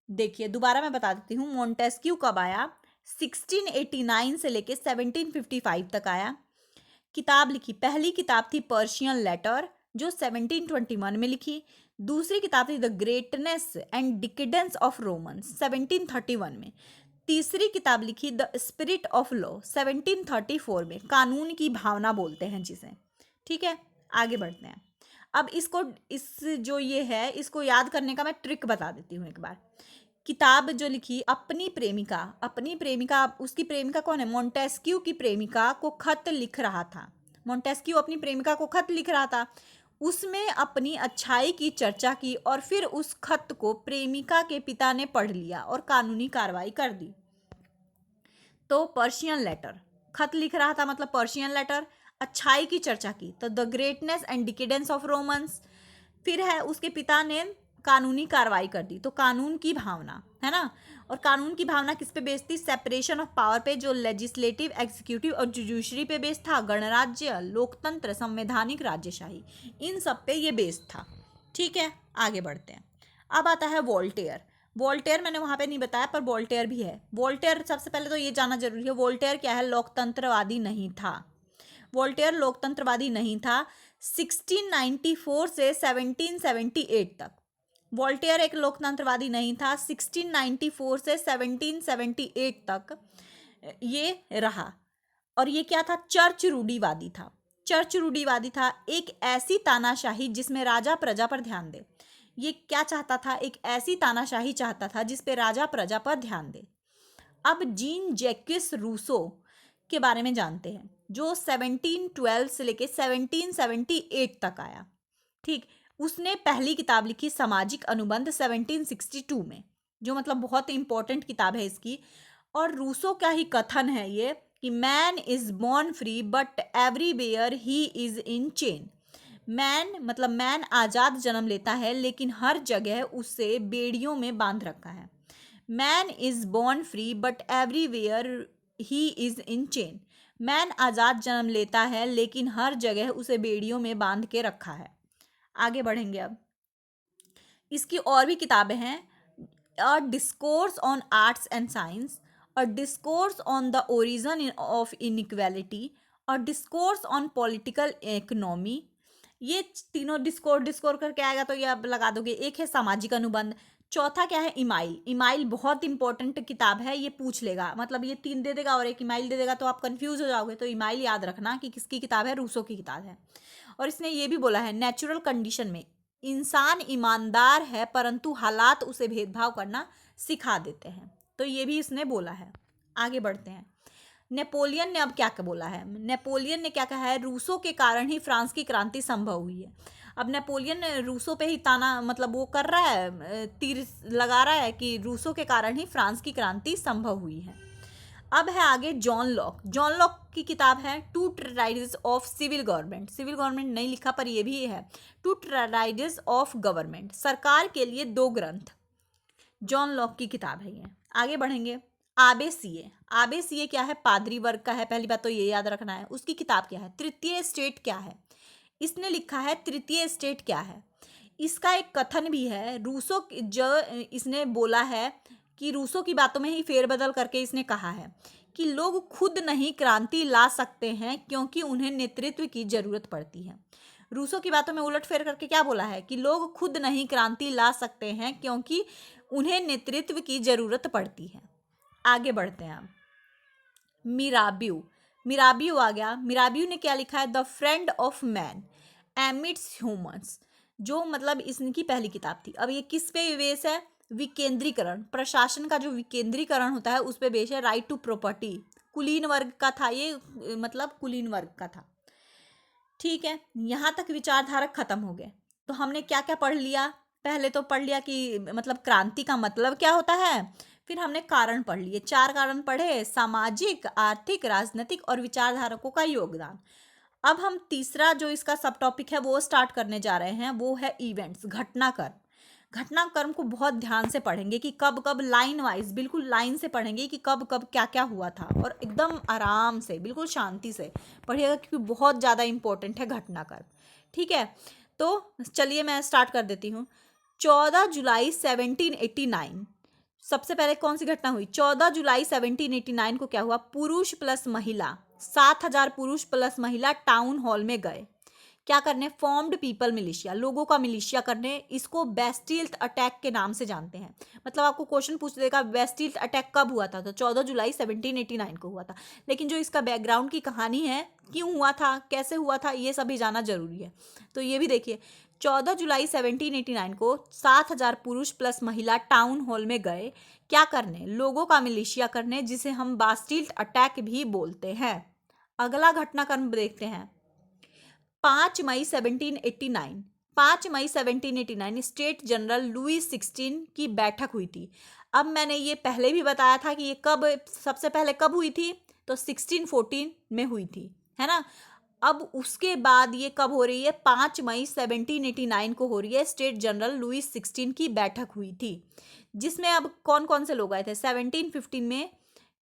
देखिए दोबारा मैं बता देती हूँ, मोंटेस्क्यू कब आया? 1689 से लेके 1755 तक आया। किताब लिखी, पहली किताब थी पर्शियन लेटर जो 1721 में लिखी। दूसरी किताब थी the greatness and decadence of Romans 1731 में। तीसरी किताब लिखी द स्पिरिट ऑफ लॉ 1734 में, कानून की भावना बोलते हैं जिसे, ठीक है। आगे बढ़ते हैं। अब इस जो ये है, इसको याद करने का मैं ट्रिक बता देती हूँ एक बार। किताब जो लिखी अपनी प्रेमिका, उसकी प्रेमिका कौन है? मोंटेस्क्यू की प्रेमिका को खत लिख रहा था। मोंटेस्क्यू अपनी प्रेमिका को खत लिख रहा था, उसमें अपनी अच्छाई की चर्चा की और फिर उस खत को प्रेमिका के पिता ने पढ़ लिया और कानूनी कार्रवाई कर दी। तो पर्शियन लेटर खत लिख रहा था, मतलब पर्शियन लेटर। अच्छाई की चर्चा की, तो the greatness and decadence of Romans. फिर है उसके पिता ने कानूनी कार्रवाई कर दी, तो कानून की भावना, है ना। और कानून की भावना किस पे बेस्ड थी? सेपरेशन ऑफ पावर पे, जो लेजिस्लेटिव, एग्जीक्यूटिव और जुडिशरी पे बेस्ड था। गणराज्य, लोकतंत्र, संवैधानिक राज्यशाही, इन सब पे ये बेस्ड था। ठीक है, आगे बढ़ते हैं। अब आता है वोल्टेयर। वोल्टेयर मैंने वहां पे नहीं बताया, पर वोल्टेयर भी है। वोल्टेयर सबसे पहले तो ये जानना जरूरी है, वोल्टेयर क्या है? लोकतंत्रवादी नहीं था। वोल्टेयर लोकतंत्रवादी नहीं था। 1694 से 1778 तक वोल्टेयर एक लोकतंत्रवादी नहीं था। 1694 से 1778 तक ये रहा। और ये क्या था? चर्च रूढ़िवादी था। चर्च रूढ़िवादी था, एक ऐसी तानाशाही जिसमें राजा प्रजा पर ध्यान दे। ये क्या चाहता था? एक ऐसी तानाशाही चाहता था जिस पे राजा प्रजा पर ध्यान दे। अब जीन जैक्विस रूसो के बारे में जानते हैं, जो 1712 से लेके 1778 तक आया। ठीक, उसने पहली किताब लिखी सामाजिक अनुबंध 1762 में, जो मतलब बहुत इंपॉर्टेंट किताब है इसकी। और रूसो का ही कथन है ये कि man is born free but everywhere he is in chain. Man मतलब मैन आजाद जन्म लेता है, लेकिन हर जगह उसे बेड़ियों में बांध रखा है। Man is born free but everywhere he is in chain. Man आजाद जन्म लेता है, लेकिन हर जगह उसे बेड़ियों में बांध के रखा है। आगे बढ़ेंगे अब। इसकी और भी किताबें हैं, अ discourse on arts and science, a discourse on the origin of inequality, a discourse on political economy. ये तीनों डिस्कोर डिस्कोर करके आएगा तो ये आप लगा दोगे। एक है सामाजिक अनुबंध, चौथा क्या है? इमाइल। इमाइल बहुत इंपॉर्टेंट किताब है, ये पूछ लेगा, मतलब ये 3 दे देगा और एक इमाइल दे देगा तो आप कंफ्यूज हो जाओगे। तो इमाइल याद रखना कि किसकी किताब है, रूसो की किताब है। और इसने ये भी बोला है, नेचुरल कंडीशन में इंसान ईमानदार है, परंतु हालात उसे भेदभाव करना सिखा देते हैं। तो ये भी इसने बोला है। आगे बढ़ते हैं। नेपोलियन ने अब क्या क्या बोला है? नेपोलियन ने क्या कहा है? रूसो के कारण ही फ्रांस की क्रांति संभव हुई है। अब नेपोलियन रूसो पे ही ताना मतलब वो कर रहा है, तीर लगा रहा है कि रूसो के कारण ही फ्रांस की क्रांति संभव हुई है। अब है आगे जॉन लॉक। जॉन लॉक की किताब है two treatises of civil government. Civil government नहीं लिखा, पर ये भी है टू ट्रेटाइजेस ऑफ गवर्नमेंट, सरकार के लिए 2 ग्रंथ। जॉन लॉक की किताब है ये। आगे बढ़ेंगे। आबे सीए। आबे सीए क्या है? पादरी वर्ग का है, पहली बात तो ये याद रखना है। उसकी किताब क्या है? तृतीय स्टेट क्या है? इसने लिखा है तृतीय स्टेट क्या है। इसका एक कथन भी है, रूसो जो इसने बोला है कि रूसो की बातों में ही फेरबदल करके इसने कहा है कि लोग खुद नहीं क्रांति ला सकते हैं, क्योंकि उन्हें नेतृत्व की जरूरत पड़ती है। रूसो की बातों में उलटफेर करके क्या बोला है कि लोग खुद नहीं क्रांति ला सकते हैं, क्योंकि उन्हें नेतृत्व की जरूरत पड़ती है। आगे बढ़ते हैं हम। मिराबियो। मिराबियो आ गया। मिराबियो ने क्या लिखा है? The friend of man emits humans, जो मतलब इसकी पहली किताब थी। अब ये किस पे बेस है? विकेंद्रीकरण, प्रशासन का जो विकेंद्रीकरण होता है उस पे बेस है। राइट टू प्रॉपर्टी, कुलीन वर्ग का था ये, मतलब कुलीन वर्ग का था। ठीक है, यहाँ तक विचारधारक खत्म हो गए। तो हमने क्या क्या पढ़ लिया? पहले तो पढ़ लिया कि मतलब क्रांति का मतलब क्या होता है। फिर हमने कारण पढ़ लिए, 4 कारण पढ़े, सामाजिक, आर्थिक, राजनीतिक और विचारधारकों का योगदान। अब हम तीसरा जो इसका सब टॉपिक है वो स्टार्ट करने जा रहे हैं, वो है इवेंट्स, घटनाक्रम। घटनाक्रम को बहुत ध्यान से पढ़ेंगे कि कब कब, लाइन वाइज, बिल्कुल लाइन से पढ़ेंगे कि कब कब क्या क्या हुआ था, और एकदम आराम से, बिल्कुल शांति से पढ़िएगा, क्योंकि बहुत ज़्यादा इंपॉर्टेंट है घटनाक्रम। ठीक है, तो चलिए मैं स्टार्ट कर देती हूँ। 14 जुलाई 1789, सबसे पहले कौन सी घटना हुई? 14 जुलाई 1789 को क्या हुआ? पुरुष प्लस महिला, 7,000 पुरुष प्लस महिला टाउन हॉल में गए। क्या करने? फॉर्म्ड पीपल मिलिशिया, लोगों का मिलिशिया करने। इसको बेस्टिल्ड अटैक के नाम से जानते हैं। मतलब आपको क्वेश्चन पूछ देगा बेस्टिल्ड अटैक कब हुआ था, तो 14 जुलाई 1789 को हुआ था। लेकिन जो इसका बैकग्राउंड की कहानी है, क्यों हुआ था, कैसे हुआ था, ये सभी जानना जरूरी है। तो ये भी देखिए, 14 जुलाई 1789 को 7,000 पुरुष प्लस महिला टाउन हॉल में गए। क्या करने? लोगों का मिलिशिया करने, जिसे हम बास्टिल्ड अटैक भी बोलते हैं। अगला घटनाक्रम देखते हैं। 5 मई 1789, 5 मई 1789 स्टेट जनरल लुईस 16 की बैठक हुई थी। अब मैंने ये पहले भी बताया था कि ये कब, सबसे पहले कब हुई थी? तो 1614 में हुई थी, है ना। अब उसके बाद ये कब हो रही है, 5 मई 1789 को हो रही है। स्टेट जनरल लुईस 16 की बैठक हुई थी, जिसमें अब कौन कौन से लोग आए थे। 1715 में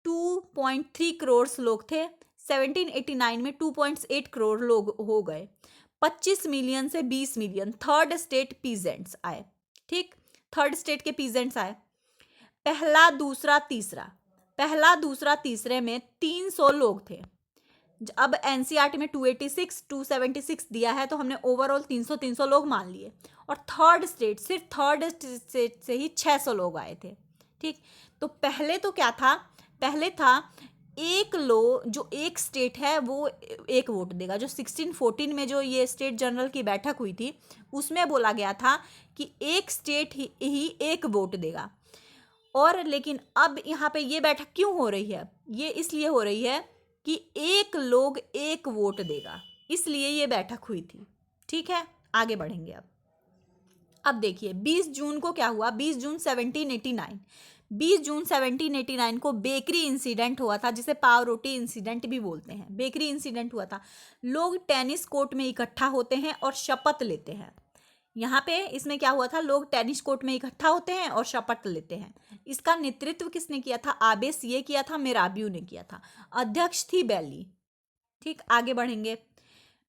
2.3 करोड़ लोग थे, 1789 में 2.8 करोड़ लोग हो गए, 25 मिलियन से 20 मिलियन थर्ड स्टेट पीजेंट्स आए। ठीक, थर्ड स्टेट के पीजेंट्स आए। पहला दूसरा तीसरे में 300 लोग थे। अब एनसीईआरटी में 286 276 दिया है, तो हमने ओवरऑल 300 लोग मान लिए। और सिर्फ थर्ड स्टेट से ही 600 लोग आए थे। ठीक, तो पहले तो क्या था, पहले था जो एक स्टेट है वो एक वोट देगा। जो 1614 में जो ये स्टेट जनरल की बैठक हुई थी, उसमें बोला गया था कि एक स्टेट ही एक वोट देगा। और लेकिन अब यहाँ पे ये बैठक क्यों हो रही है, ये इसलिए हो रही है कि एक लोग एक वोट देगा, इसलिए ये बैठक हुई थी। ठीक है, आगे बढ़ेंगे। अब देखिए 20 जून को क्या हुआ। 20 जून 1789 को बेकरी इंसिडेंट हुआ था, जिसे पावरोटी इंसिडेंट भी बोलते हैं। बेकरी इंसिडेंट हुआ था। लोग टेनिस कोर्ट में इकट्ठा होते हैं और शपथ लेते हैं। यहाँ पे इसमें क्या हुआ था, लोग टेनिस कोर्ट में इकट्ठा होते हैं और शपथ लेते हैं। इसका नेतृत्व किसने किया था, आबे सीए किया था, मेराबियो ने किया था। अध्यक्ष थी बेली। ठीक, आगे बढ़ेंगे।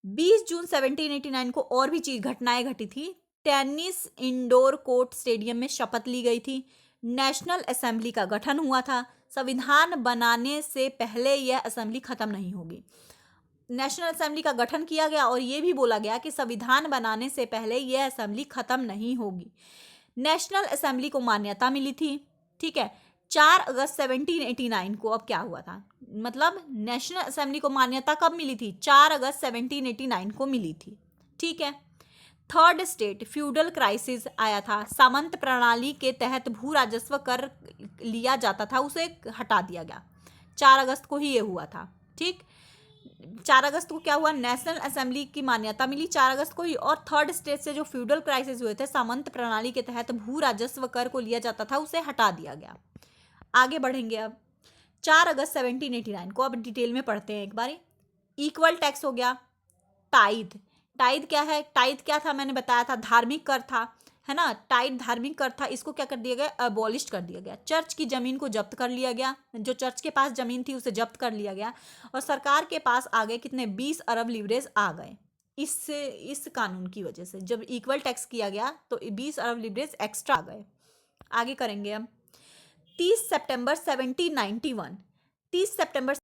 20 जून 1789 को और भी घटनाएं घटी थी। टेनिस इंडोर कोर्ट स्टेडियम में शपथ ली गई थी। नेशनल असेंबली का गठन हुआ था। संविधान बनाने से पहले यह असेंबली खत्म नहीं होगी। नेशनल असेंबली का गठन किया गया और यह भी बोला गया कि संविधान बनाने से पहले यह असेंबली खत्म नहीं होगी। नेशनल असेंबली को मान्यता मिली थी। ठीक है, 4 अगस्त 1789 को अब क्या हुआ था, मतलब नेशनल असेंबली को मान्यता कब मिली थी, 4 अगस्त 1789 को मिली थी। ठीक है, थर्ड स्टेट फ्यूडल क्राइसिस आया था। सामंत प्रणाली के तहत भू राजस्व कर लिया जाता था, उसे हटा दिया गया। 4 अगस्त को ही ये हुआ था। ठीक, 4 अगस्त को क्या हुआ, नेशनल असेंबली की मान्यता मिली 4 अगस्त को ही। और थर्ड स्टेट से जो फ्यूडल क्राइसिस हुए थे, सामंत प्रणाली के तहत भू राजस्व कर को लिया जाता था, उसे हटा दिया गया। आगे बढ़ेंगे। अब 4 अगस्त 1789 को अब डिटेल में पढ़ते हैं एक बार। इक्वल टैक्स हो गया। टाइद क्या है, टाइद क्या था, मैंने बताया था, धार्मिक कर था, है ना। टाइड धार्मिक कर था, इसको क्या कर दिया गया, अबॉलिश कर दिया गया। चर्च की जमीन को जब्त कर लिया गया। जो चर्च के पास जमीन थी उसे जब्त कर लिया गया। और सरकार के पास आ गए कितने, 20 अरब लिवरेज आ गए। इस कानून की वजह से जब इक्वल टैक्स किया गया तो 20 अरब लिवरेज एक्स्ट्रा आ गए। आगे करेंगे अब। 30 सितंबर 1791, 30 सितंबर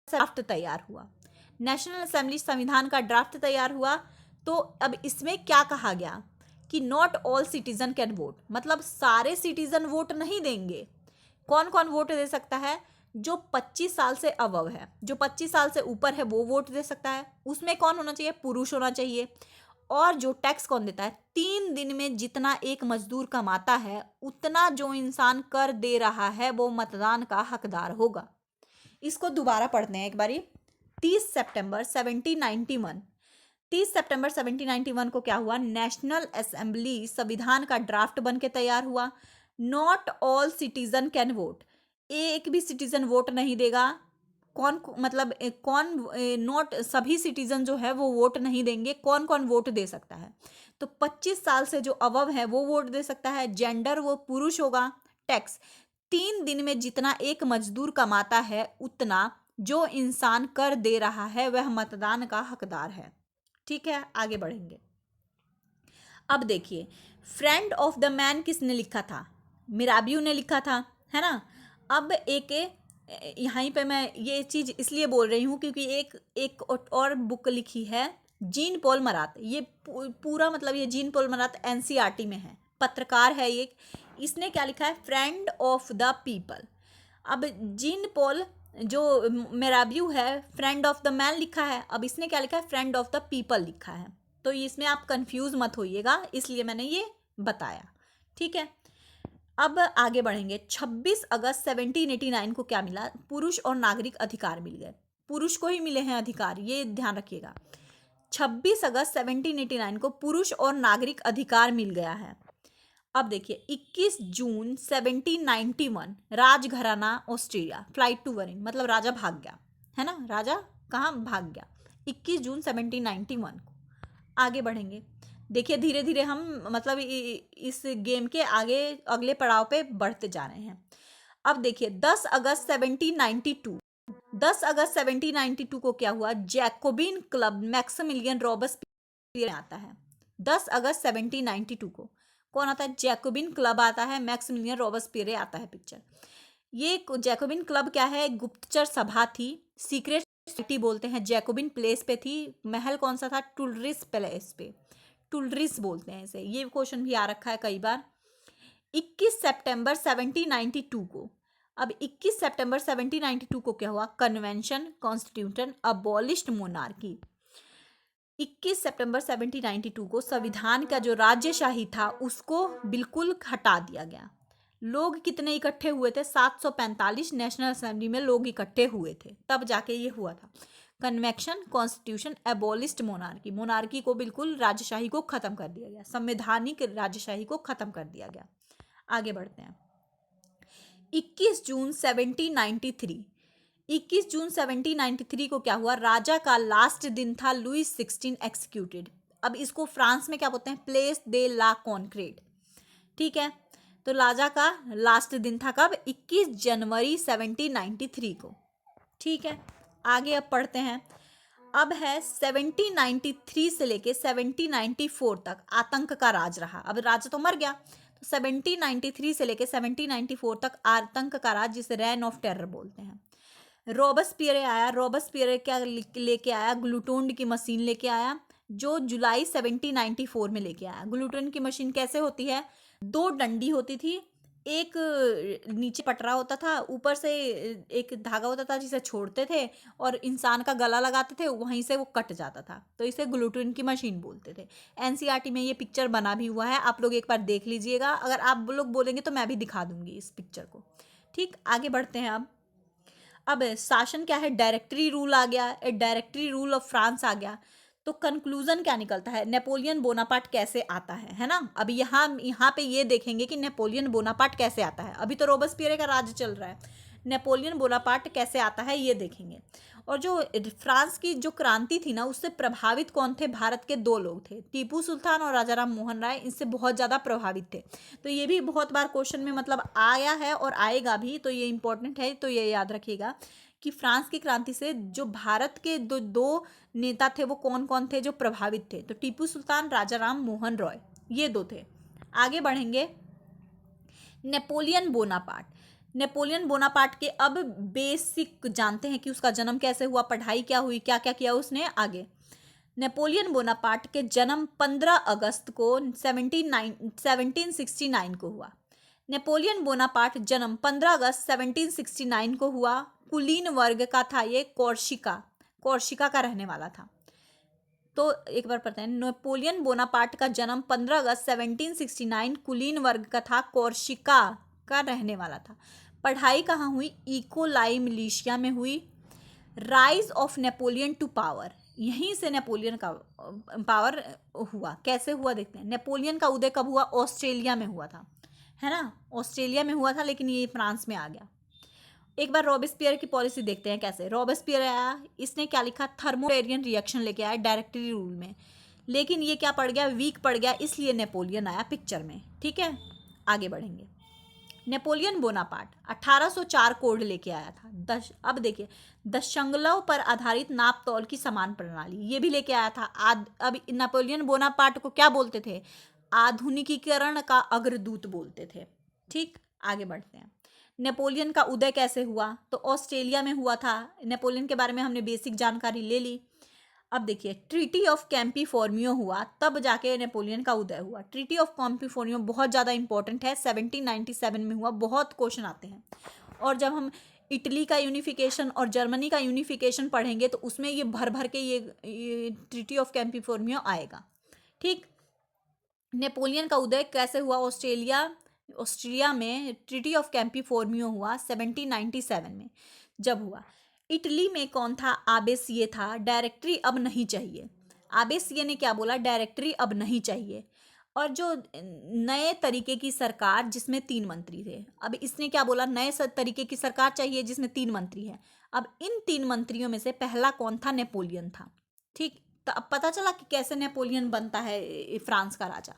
ड्राफ्ट तैयार हुआ। नेशनल असेंबली संविधान का ड्राफ्ट तैयार हुआ। तो अब इसमें क्या कहा गया कि not all citizen can vote, मतलब सारे सिटीजन वोट नहीं देंगे। कौन कौन वोट दे सकता है, जो 25 साल से अबव है, जो 25 साल से ऊपर है वो वोट दे सकता है। उसमें कौन होना चाहिए, पुरुष होना चाहिए। और जो टैक्स कौन देता है, 3 दिन में जितना एक मजदूर कमाता है उतना जो इंसान कर दे रहा है वो मतदान का हकदार होगा। इसको दोबारा पढ़ते हैं एक बारी। 30 सितंबर 1791, 30 सितंबर 1791 को क्या हुआ, नेशनल असेंबली संविधान का ड्राफ्ट बन के तैयार हुआ। Not all citizen can vote, एक भी सिटीजन वोट नहीं देगा। नॉट सभी सिटीजन जो है वो वोट नहीं देंगे। कौन कौन वोट दे सकता है, तो 25 साल से जो अबव है वो वोट दे सकता है। जेंडर वो पुरुष होगा। टैक्स 3 दिन में जितना एक मजदूर कमाता है उतना जो इंसान कर दे रहा है वह मतदान का हकदार है। ठीक है, आगे बढ़ेंगे। अब देखिए, फ्रेंड ऑफ द मैन किसने लिखा था, मिराबियो ने लिखा था, है ना। अब एक यहाँ पे मैं ये चीज़ इसलिए बोल रही हूँ क्योंकि एक और बुक लिखी है जीन पॉल मरात। ये पूरा मतलब ये जीन पॉल मरात एनसीईआरटी में है, पत्रकार है ये। इसने क्या लिखा है, फ्रेंड ऑफ द पीपल। अब जीन पॉल जो मेराबियो है फ्रेंड ऑफ द मैन लिखा है, अब इसने क्या लिखा है, फ्रेंड ऑफ द पीपल लिखा है। तो इसमें आप कंफ्यूज मत होइएगा, इसलिए मैंने ये बताया। ठीक है, अब आगे बढ़ेंगे। 26 अगस्त 1789 को क्या मिला, पुरुष और नागरिक अधिकार मिल गए। पुरुष को ही मिले हैं अधिकार, ये ध्यान रखिएगा। 26 अगस्त 1789 को पुरुष और नागरिक अधिकार मिल गया है। अब देखिए 21 जून 1791 राजघराना ऑस्ट्रेलिया फ्लाइट टू वरिन, मतलब राजा भाग गया, है ना, राजा कहाँ भाग गया 21 जून 1791 को। आगे बढ़ेंगे, देखिए धीरे धीरे हम मतलब इस गेम के आगे अगले पड़ाव पे बढ़ते जा रहे हैं। अब देखिए 10 अगस्त 1792, 10 अगस्त 1792 को क्या हुआ, जैकोबिन क्लब मैक्सिमिलियन रॉबस्पियर आता है। 10 अगस्त 1792 को कौन आता है, जैकोबिन क्लब आता है, मैक्सिमिलियन रॉबस्पियर आता है पिक्चर। ये जैकोबिन क्लब क्या है, गुप्तचर सभा थी, सीक्रेट सोसाइटी बोलते हैं, जैकोबिन प्लेस पे थी, महल कौन सा था, टुलरिस पैलेस पे, टुलरिस बोलते हैं इसे, ये क्वेश्चन भी आ रखा है कई बार। 21 सितंबर 1792 को, अब 21 सितंबर 1792 को क्या हुआ, कन्वेंशन कॉन्स्टिट्यूशन अबॉलिश्ड मोनार्की। 21 सितंबर 1792 को संविधान का जो राज्यशाही था उसको बिल्कुल हटा दिया गया। लोग कितने इकट्ठे हुए थे, 745 नेशनल असेंबली में लोग इकट्ठे हुए थे, तब जाके ये हुआ था। कन्वेक्शन कॉन्स्टिट्यूशन एबोलिस्ट मोनार्की, मोनार्की को बिल्कुल राजशाही को खत्म कर दिया गया, संवैधानिक राजशाही को खत्म कर दिया गया। आगे बढ़ते हैं, 21 जून 1793, 21 जून 1793 को क्या हुआ, राजा का लास्ट दिन था, लुइस 16 एक्सिक्यूटेड। अब इसको फ्रांस में क्या बोलते हैं, प्लेस दे ला कॉन्क्रेट, ठीक है। तो राजा का लास्ट दिन था कब, 21 जनवरी 1793 को, ठीक है। आगे अब पढ़ते हैं, अब है 1793 से लेके 1794 तक आतंक का राज रहा। अब राजा तो मर गया, तो 1793 से लेके 1794 तक आतंक का राज, जिसे रेन ऑफ टेरर बोलते हैं। रॉबस्पियर आया, रॉबस्पियर क्या लेके आया, ग्लूटोन की मशीन लेके आया, जो जुलाई 1794 में लेके आया। ग्लूटोन की मशीन कैसे होती है, दो डंडी होती थी, एक नीचे पटरा होता था, ऊपर से एक धागा होता था जिसे छोड़ते थे और इंसान का गला लगाते थे, वहीं से वो कट जाता था, तो इसे ग्लूटोन की मशीन बोलते थे। एनसीईआरटी में ये पिक्चर बना भी हुआ है, आप लोग एक बार देख लीजिएगा, अगर आप लोग बोलेंगे तो मैं भी दिखा दूंगी इस पिक्चर को, ठीक। आगे बढ़ते हैं, अब शासन क्या है, डायरेक्टरी रूल आ गया, डायरेक्टरी रूल ऑफ फ्रांस आ गया। तो कंक्लूजन क्या निकलता है, नेपोलियन बोनापार्ट कैसे आता है ना। अब यहाँ पे ये देखेंगे कि नेपोलियन बोनापार्ट कैसे आता है, अभी तो रोबेस्पियर का राज्य चल रहा है, नेपोलियन बोनापार्ट कैसे आता है ये देखेंगे। और जो फ्रांस की जो क्रांति थी ना, उससे प्रभावित कौन थे, भारत के दो लोग थे, टीपू सुल्तान और राजा राम मोहन राय, इनसे बहुत ज़्यादा प्रभावित थे। तो ये भी बहुत बार क्वेश्चन में मतलब आया है और आएगा भी, तो ये इंपॉर्टेंट है, तो ये याद रखिएगा कि फ्रांस की क्रांति से जो भारत के दो नेता थे वो कौन कौन थे जो प्रभावित थे, तो टीपू सुल्तान, राजा राम मोहन रॉय, ये दो थे। आगे बढ़ेंगे, नेपोलियन बोनापार्ट, नेपोलियन बोनापार्ट के अब बेसिक जानते हैं कि उसका जन्म कैसे हुआ, पढ़ाई क्या हुई, क्या क्या किया उसने आगे। नेपोलियन बोनापार्ट के जन्म 15 अगस्त को 1769 को हुआ। नेपोलियन बोनापार्ट जन्म 15 अगस्त 1769 को हुआ। कुलीन वर्ग का था ये, कोर्सिका का रहने वाला था। तो एक बार पढ़ते हैं, नेपोलियन बोनापार्ट का जन्म 15 अगस्त 1769 कुलीन वर्ग का था, कोर्सिका का रहने वाला था। पढ़ाई कहाँ हुई, इकोलाई मिलिशिया में हुई। Rise of Napoleon to power, यहीं से नेपोलियन का पावर हुआ, कैसे हुआ देखते हैं। नेपोलियन का उदय कब हुआ, ऑस्ट्रेलिया में हुआ था, है ना, ऑस्ट्रेलिया में हुआ था, लेकिन ये फ्रांस में आ गया। एक बार रॉबेस्पियर की पॉलिसी देखते हैं कैसे रॉबेस्पियर आया, इसने क्या लिखा, थर्मोपेरियन रिएक्शन लेके आया डायरेक्टरी रूल में, लेकिन ये क्या पड़ गया, वीक पड़ गया, इसलिए नेपोलियन आया पिक्चर में, ठीक है। आगे बढ़ेंगे, नेपोलियन बोनापार्ट 1804 कोड लेके आया था। अब देखिए, दशमलव पर आधारित नाप तौल की समान प्रणाली, ये भी लेके आया था। अब नेपोलियन बोनापार्ट को क्या बोलते थे, आधुनिकीकरण का अग्रदूत बोलते थे, ठीक। आगे बढ़ते हैं, नेपोलियन का उदय कैसे हुआ, तो ऑस्ट्रेलिया में हुआ था। नेपोलियन के बारे में हमने बेसिक जानकारी ले ली। अब देखिए, ट्रीटी ऑफ कैंपी फॉर्मियो हुआ, तब जाके नेपोलियन का उदय हुआ। ट्रीटी ऑफ कैंपी फॉर्मियो बहुत ज़्यादा इंपॉर्टेंट है, 1797 में हुआ, बहुत क्वेश्चन आते हैं। और जब हम इटली का यूनिफिकेशन और जर्मनी का यूनिफिकेशन पढ़ेंगे तो उसमें ये भर भर के ये ट्रीटी ऑफ कैंपी फॉर्मियो आएगा, ठीक। नेपोलियन का उदय कैसे हुआ, ऑस्ट्रिया में ट्रीटी ऑफ कैंपी फॉर्मियो हुआ 1797 में जब हुआ। इटली में कौन था, आबेसिये था, डायरेक्टरी अब नहीं चाहिए। आबेसिये ने क्या बोला, डायरेक्टरी अब नहीं चाहिए। और जो नए तरीके की सरकार जिसमें 3 मंत्री थे। अब इसने क्या बोला, नए तरीके की सरकार चाहिए जिसमें 3 मंत्री है। अब इन 3 मंत्रियों में से पहला कौन था, नेपोलियन था। ठीक, तो अब पता चला कि कैसे नेपोलियन बनता है फ्रांस का राजा।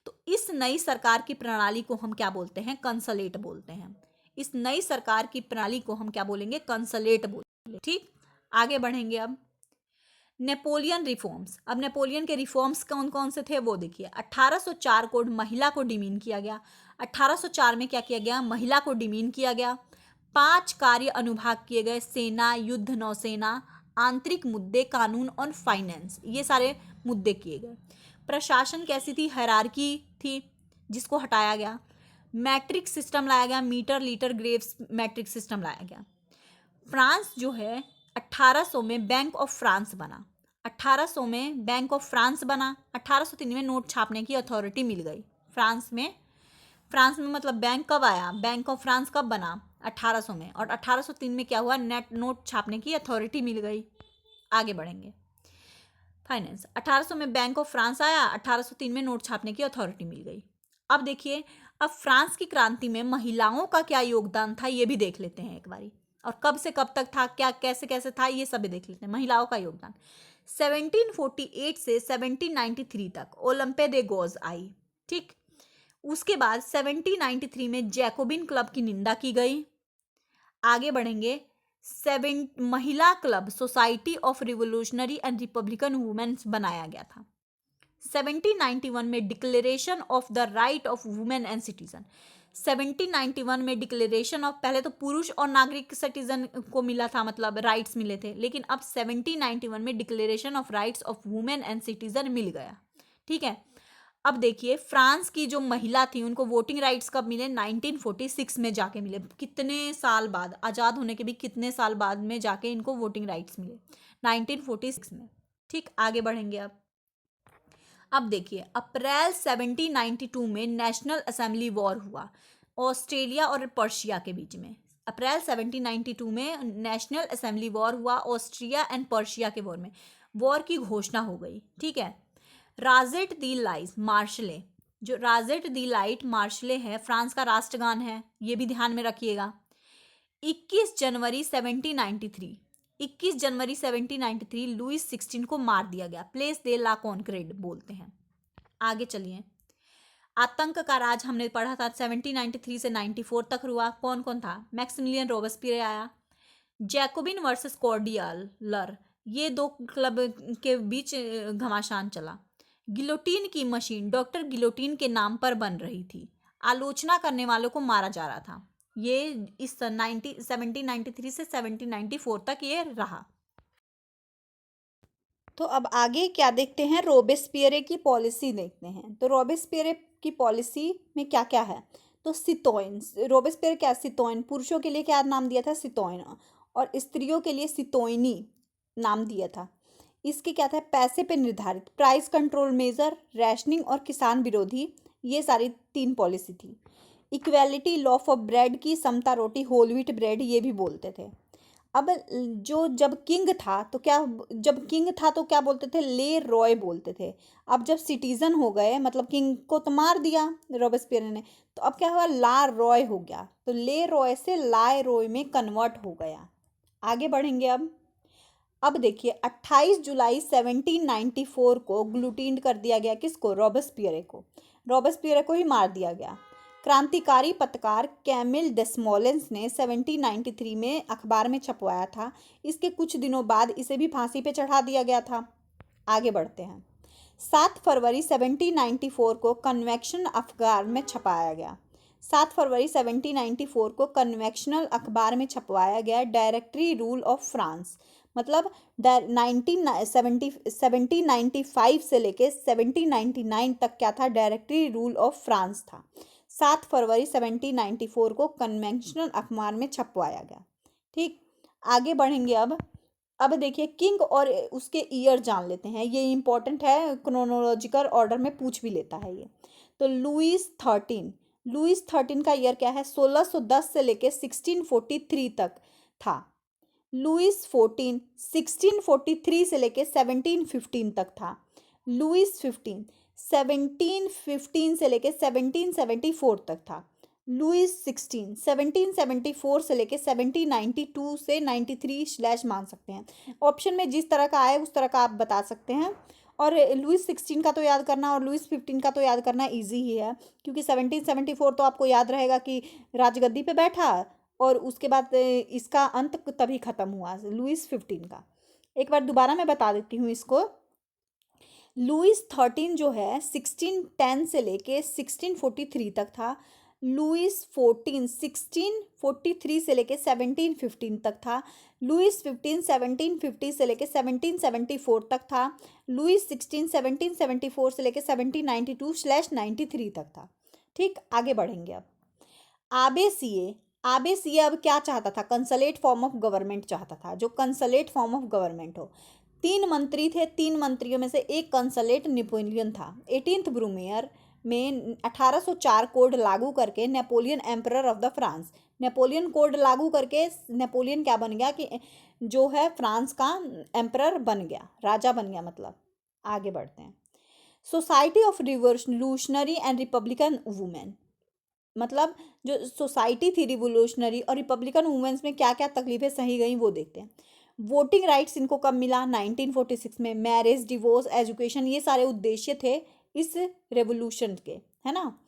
तो इस नई सरकार की प्रणाली को हम क्या बोलते हैं, कंसलेट बोलते हैं। इस नई सरकार की प्रणाली को हम क्या बोलेंगे, कंसलेट बोलेंगे। ठीक, आगे बढ़ेंगे अब। Napoleon reforms. अब नेपोलियन के रिफॉर्म्स कौन कौन से थे वो देखिए। 1804 को महिला को डिमीन किया गया। 1804 में क्या किया गया, महिला को डिमीन किया गया। 5 कार्य अनुभाग किए गए, सेना, युद्ध, नौसेना, आंतरिक मुद्दे, कानून और फाइनेंस, ये सारे मुद्दे किए गए। प्रशासन कैसी थी, हायरार्की थी जिसको हटाया गया। मैट्रिक सिस्टम लाया गया, मीटर, लीटर, ग्रेव्स मैट्रिक सिस्टम लाया गया। फ्रांस जो है 1800 में बैंक ऑफ फ्रांस बना। 1800 में बैंक ऑफ फ्रांस बना। 1803 में नोट छापने की अथॉरिटी मिल गई फ्रांस में। फ्रांस में मतलब बैंक कब आया, बैंक ऑफ फ्रांस कब बना, 1800 में। और 1803 में क्या हुआ, नोट छापने की अथॉरिटी मिल गई। आगे बढ़ेंगे। फाइनेंस, 1800 में बैंक ऑफ फ्रांस आया, 1803 में नोट छापने की अथॉरिटी मिल गई। अब देखिए, अब फ्रांस की क्रांति में महिलाओं का क्या योगदान था ये भी देख लेते हैं एक बारी। और कब से कब तक था, क्या कैसे कैसे था, ये सब भी देख लेते हैं। महिलाओं का योगदान 1748 से 1793 तक ओलंपे दे गोज आई। ठीक, उसके बाद 1793 में जैकोबिन क्लब की निंदा की गई। आगे बढ़ेंगे। महिला club society of revolutionary and republican women's बनाया गया था। 1791 में declaration of the right of women and citizen. 1791 में डिक्लेरेशन ऑफ, पहले तो पुरुष और नागरिक सिटीजन को मिला था, मतलब राइट्स मिले थे, लेकिन अब 1791 में declaration of rights of women and citizen मिल गया। ठीक है, अब देखिए फ्रांस की जो महिला थी उनको वोटिंग राइट्स कब मिले, 1946 में जाके मिले। कितने साल बाद, आज़ाद होने के भी कितने साल बाद में जाके इनको वोटिंग राइट्स मिले, 1946 में। ठीक, आगे बढ़ेंगे अब देखिए अप्रैल 1792 में नेशनल असेंबली वॉर हुआ ऑस्ट्रेलिया और पर्शिया के बीच में। अप्रैल 1792 में नेशनल असेंबली वॉर हुआ ऑस्ट्रिया एंड पर्शिया के वॉर में। वॉर की घोषणा हो गई। ठीक है, राजेट दी लाइट मार्शले, जो राजेट दी लाइट मार्शले है फ्रांस का राष्ट्रगान है, ये भी ध्यान में रखिएगा। 21 जनवरी 1793, 21 जनवरी 1793 लुइस 16 को मार दिया गया। प्लेस दे ला कॉन्क्रेड बोलते हैं। आगे चलिए, आतंक का राज हमने पढ़ा था 1793 से 94 तक हुआ। कौन कौन था, मैक्सिमिलियन रोबेस्पियर आया। जैकोबिन वर्सेस कॉर्डियालर, ये दो क्लब के बीच घमासान चला। गिलोटीन की मशीन डॉक्टर गिलोटीन के नाम पर बन रही थी। आलोचना करने वालों को मारा जा रहा था। ये इस 1793 से 1794 तक ये रहा। तो अब आगे क्या देखते हैं, रोबेस्पियरे की पॉलिसी देखते हैं। तो रोबेस्पियरे की पॉलिसी में क्या क्या है, तो सितोइन, रोबेस्पियर क्या, सितोइन, पुरुषों के लिए क्या नाम दिया था, सितोइन, और स्त्रियों के लिए सितोइनी नाम दिया था। इसके क्या था, पैसे पे निर्धारित, प्राइस कंट्रोल मेजर, रैशनिंग और किसान विरोधी, ये सारी 3 पॉलिसी थी। इक्वेलिटी, लॉ ऑफ ब्रेड की समता, रोटी, होल व्हीट ब्रेड, ये भी बोलते थे। अब जो जब किंग था तो क्या बोलते थे, ले रॉय बोलते थे। अब जब सिटीजन हो गए, मतलब किंग को तो मार दिया रोबेस्पियर ने, तो अब क्या हुआ, ला रॉय हो गया। तो ले रॉय से लाए रॉय में कन्वर्ट हो गया। आगे बढ़ेंगे अब देखिए 28 जुलाई 1794 को ग्लूटीन कर दिया गया, किसको, रोबेस्पियर को। रोबेस्पियर को ही मार दिया गया। क्रांतिकारी पत्रकार कैमिल डेस्मोलेंस ने 1793 में अखबार में छपवाया था। इसके कुछ दिनों बाद इसे भी फांसी पे चढ़ा दिया गया था। आगे बढ़ते हैं। 7 फरवरी 1794 को कन्वेक्शन अखबार में छपाया गया। 7 फरवरी 1794 को कन्वेक्शनल अखबार में छपवाया गया डायरेक्टरी रूल ऑफ फ्रांस। मतलब 1795 से लेके 1799 तक क्या था, डायरेक्टरी रूल ऑफ फ्रांस था। 7 फरवरी 1794 को कन्वेंशनल अखबार में छपवाया गया। ठीक, आगे बढ़ेंगे अब देखिए किंग और उसके ईयर जान लेते हैं, ये इंपॉर्टेंट है, क्रोनोलॉजिकल ऑर्डर में पूछ भी लेता है ये। तो लुइस 13 का ईयर क्या है, 1610 से लेके 1643 तक था। लुइस 1643 से लेके 1715 तक था। लुइस 15 1715 से लेके 1774 तक था। लुईस 16 1774 से लेके 1792 से 93 मान सकते हैं। ऑप्शन में जिस तरह का आए उस तरह का आप बता सकते हैं। और लुईस 16 का तो याद करना और लुईस 15 का तो याद करना इजी ही है, क्योंकि 1774 तो आपको याद रहेगा कि राजगद्दी पे बैठा, और उसके बाद इसका अंत तभी खत्म हुआ लुईस 15 का। एक बार दोबारा मैं बता देती हूँ इसको। लुईस 13 जो है 1610 से लेके 1643 तक था। लुईस 14 1643 से लेके 1715 तक था। लुईस 15 1750 से लेके 1774 तक था। लुईस 16 1774 से लेके 1792/93 तक था। ठीक, आगे बढ़ेंगे अब। आबे सीए अब क्या चाहता था? कंसलेट फॉर्म ऑफ गवर्नमेंट चाहता था, जो कंसलेट फॉर्म ऑफ गवर्नमेंट हो। 3 मंत्री थे, 3 मंत्रियों में से एक कंसलेट नेपोलियन था। 18th ब्रूमेयर में 1804 कोड लागू करके Napoleon emperor of the France, Napoleon code लागू करके नेपोलियन क्या बन गया कि जो है फ्रांस का एम्परर बन गया, राजा बन गया मतलब। आगे बढ़ते हैं। Society of revolutionary and Republican women, मतलब जो सोसाइटी थी रिवोल्यूशनरी और रिपब्लिकन वुमेन्स में क्या क्या तकलीफें सही गई वो देखते हैं। वोटिंग राइट्स इनको कब मिला? 1946 में। मैरिज, डिवोर्स, एजुकेशन, ये सारे उद्देश्य थे इस रेवोल्यूशन के, है ना।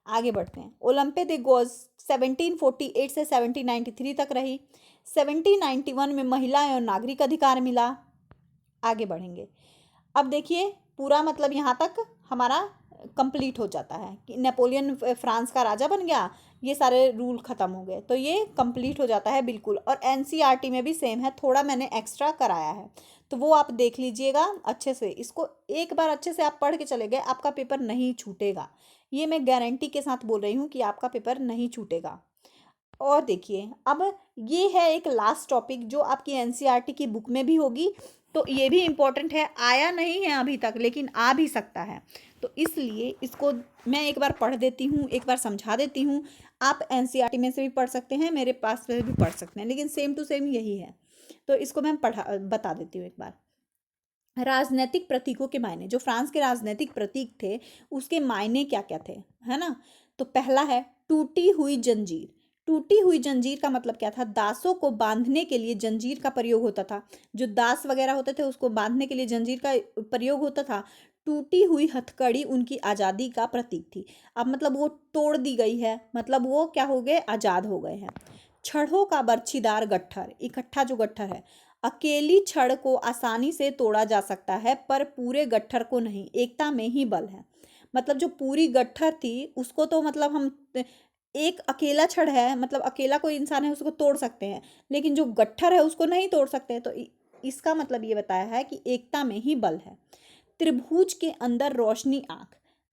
आगे बढ़ते हैं। ओलंपिक द गोज 1748 से 1793 तक रही। 1791 में महिला एवं नागरिक अधिकार मिला। आगे बढ़ेंगे। अब देखिए पूरा मतलब यहाँ तक हमारा कंप्लीट हो जाता है कि नेपोलियन फ्रांस का राजा बन गया, ये सारे रूल ख़त्म हो गए, तो ये कंप्लीट हो जाता है बिल्कुल। और एनसीईआरटी में भी सेम है, थोड़ा मैंने एक्स्ट्रा कराया है, तो वो आप देख लीजिएगा अच्छे से। इसको एक बार अच्छे से आप पढ़ के चले गए, आपका पेपर नहीं छूटेगा, ये मैं गारंटी के साथ बोल रही हूँ कि आपका पेपर नहीं छूटेगा। और देखिए अब ये है एक लास्ट टॉपिक जो आपकी एनसीईआरटी की बुक में भी होगी, तो ये भी इम्पोर्टेंट है। आया नहीं है अभी तक लेकिन आ भी सकता है, तो इसलिए इसको मैं एक बार पढ़ देती हूँ, एक बार समझा देती हूँ। आप एनसीईआरटी में से भी पढ़ सकते हैं, मेरे पास से भी पढ़ सकते हैं, लेकिन सेम टू सेम यही है, तो इसको मैं बता देती हूँ एक बार। राजनीतिक प्रतीकों के मायने, जो फ्रांस के राजनीतिक प्रतीक थे उसके मायने क्या क्या थे, है ना। तो पहला है टूटी हुई जंजीर। टूटी हुई जंजीर का मतलब क्या था? दासों को बांधने के लिए जंजीर का प्रयोग होता था, जो दास वगैरह होते थे उसको बांधने के लिए जंजीर का प्रयोग होता था। टूटी हुई हथकड़ी उनकी आज़ादी का प्रतीक थी। अब मतलब वो तोड़ दी गई है, मतलब वो क्या हो गए? आज़ाद हो गए हैं। छड़ों का बर्छीदार गट्ठर, इकट्ठा जो गट्ठर है, अकेली छड़ को आसानी से तोड़ा जा सकता है पर पूरे गट्ठर को नहीं, एकता में ही बल है। मतलब जो पूरी गट्ठर थी उसको तो मतलब हम एक अकेला छड़ है, मतलब अकेला कोई इंसान है उसको तोड़ सकते हैं, लेकिन जो गट्ठर है उसको नहीं तोड़ सकते। तो इसका मतलब ये बताया है कि एकता में ही बल है। त्रिभुज के अंदर रोशनी आंख,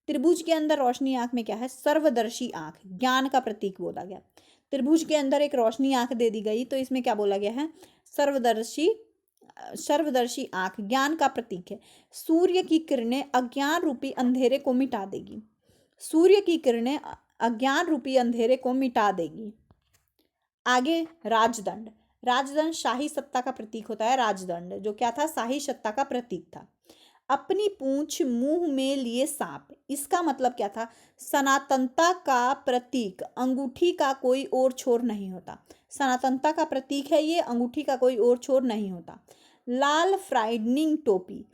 त्रिभुज के अंदर रोशनी आंख में क्या है? सर्वदर्शी आंख, ज्ञान का प्रतीक बोला गया। त्रिभुज के अंदर एक रोशनी आंख दे दी गई, तो इसमें क्या बोला गया है? सर्वदर्शी, सर्वदर्शी आंख ज्ञान का प्रतीक है। सूर्य की किरणें अज्ञान रूपी अंधेरे को मिटा देगी, सूर्य की किरणें अज्ञान रूपी अंधेरे को मिटा देगी। आगे राजदंड, राजदंड शाही सत्ता का प्रतीक होता है। राजदंड जो क्या था? शाही सत्ता का प्रतीक था। अपनी पूंछ मुंह में लिए सांप, इसका मतलब क्या था? सनातनता का प्रतीक, अंगूठी का कोई और छोर नहीं होता, सनातनता का प्रतीक है ये, अंगूठी का कोई और छोर नहीं होता। लाल फ्राइडनिंग टोपी,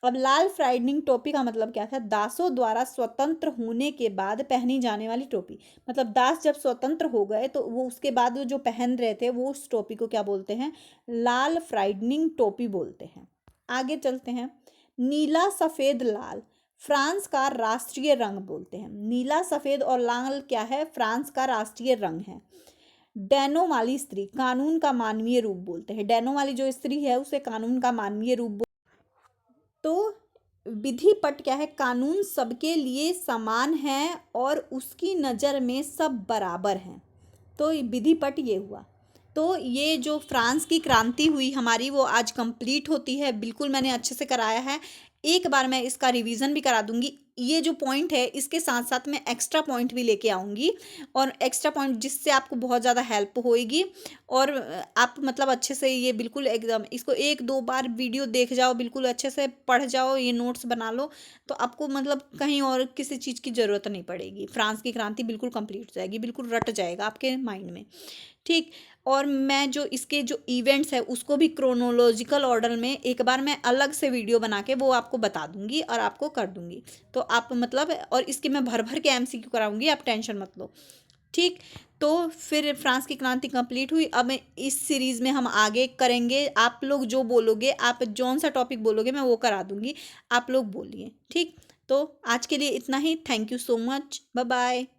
अब लाल फ्राइडनिंग टोपी का मतलब क्या था? दासों द्वारा स्वतंत्र होने के बाद पहनी जाने वाली टोपी, मतलब दास जब स्वतंत्र हो गए तो वो उसके बाद वो जो पहन रहे थे वो उस टोपी को क्या बोलते हैं? लाल फ्राइडनिंग टोपी बोलते हैं। आगे चलते हैं। नीला सफेद लाल फ्रांस का राष्ट्रीय रंग बोलते हैं। नीला सफेद और लाल क्या है? फ्रांस का राष्ट्रीय रंग है। डैनो वाली स्त्री कानून का मानवीय रूप बोलते हैं, डैनो वाली जो स्त्री है उसे कानून का मानवीय रूप। तो विधि पट क्या है? कानून सबके लिए समान है और उसकी नज़र में सब बराबर हैं, तो विधि पट ये हुआ। तो ये जो फ्रांस की क्रांति हुई हमारी वो आज कंप्लीट होती है, बिल्कुल मैंने अच्छे से कराया है। एक बार मैं इसका रिवीजन भी करा दूंगी, ये जो पॉइंट है इसके साथ साथ मैं एक्स्ट्रा पॉइंट भी लेके आऊँगी, और एक्स्ट्रा पॉइंट जिससे आपको बहुत ज़्यादा हेल्प होएगी। और आप मतलब अच्छे से ये बिल्कुल एकदम इसको 1-2 बार वीडियो देख जाओ, बिल्कुल अच्छे से पढ़ जाओ, ये नोट्स बना लो, तो आपको मतलब कहीं और किसी चीज़ की ज़रूरत नहीं पड़ेगी। फ्रांस की क्रांति बिल्कुल कंप्लीट हो जाएगी, बिल्कुल रट जाएगा आपके माइंड में। ठीक। और मैं जो इसके जो इवेंट्स है उसको भी क्रोनोलॉजिकल ऑर्डर में एक बार मैं अलग से वीडियो बना के वो आपको बता दूंगी और आपको कर दूंगी। तो आप मतलब, और इसके मैं भर भर के एमसीक्यू कराऊंगी, आप टेंशन मत लो। ठीक। तो फिर फ्रांस की क्रांति कंप्लीट हुई। अब इस सीरीज में हम आगे करेंगे, आप लोग जो बोलोगे, आप जौन सा टॉपिक बोलोगे मैं वो करा दूंगी, आप लोग बोलिए। ठीक। तो आज के लिए इतना ही। Thank you so much. Bye bye.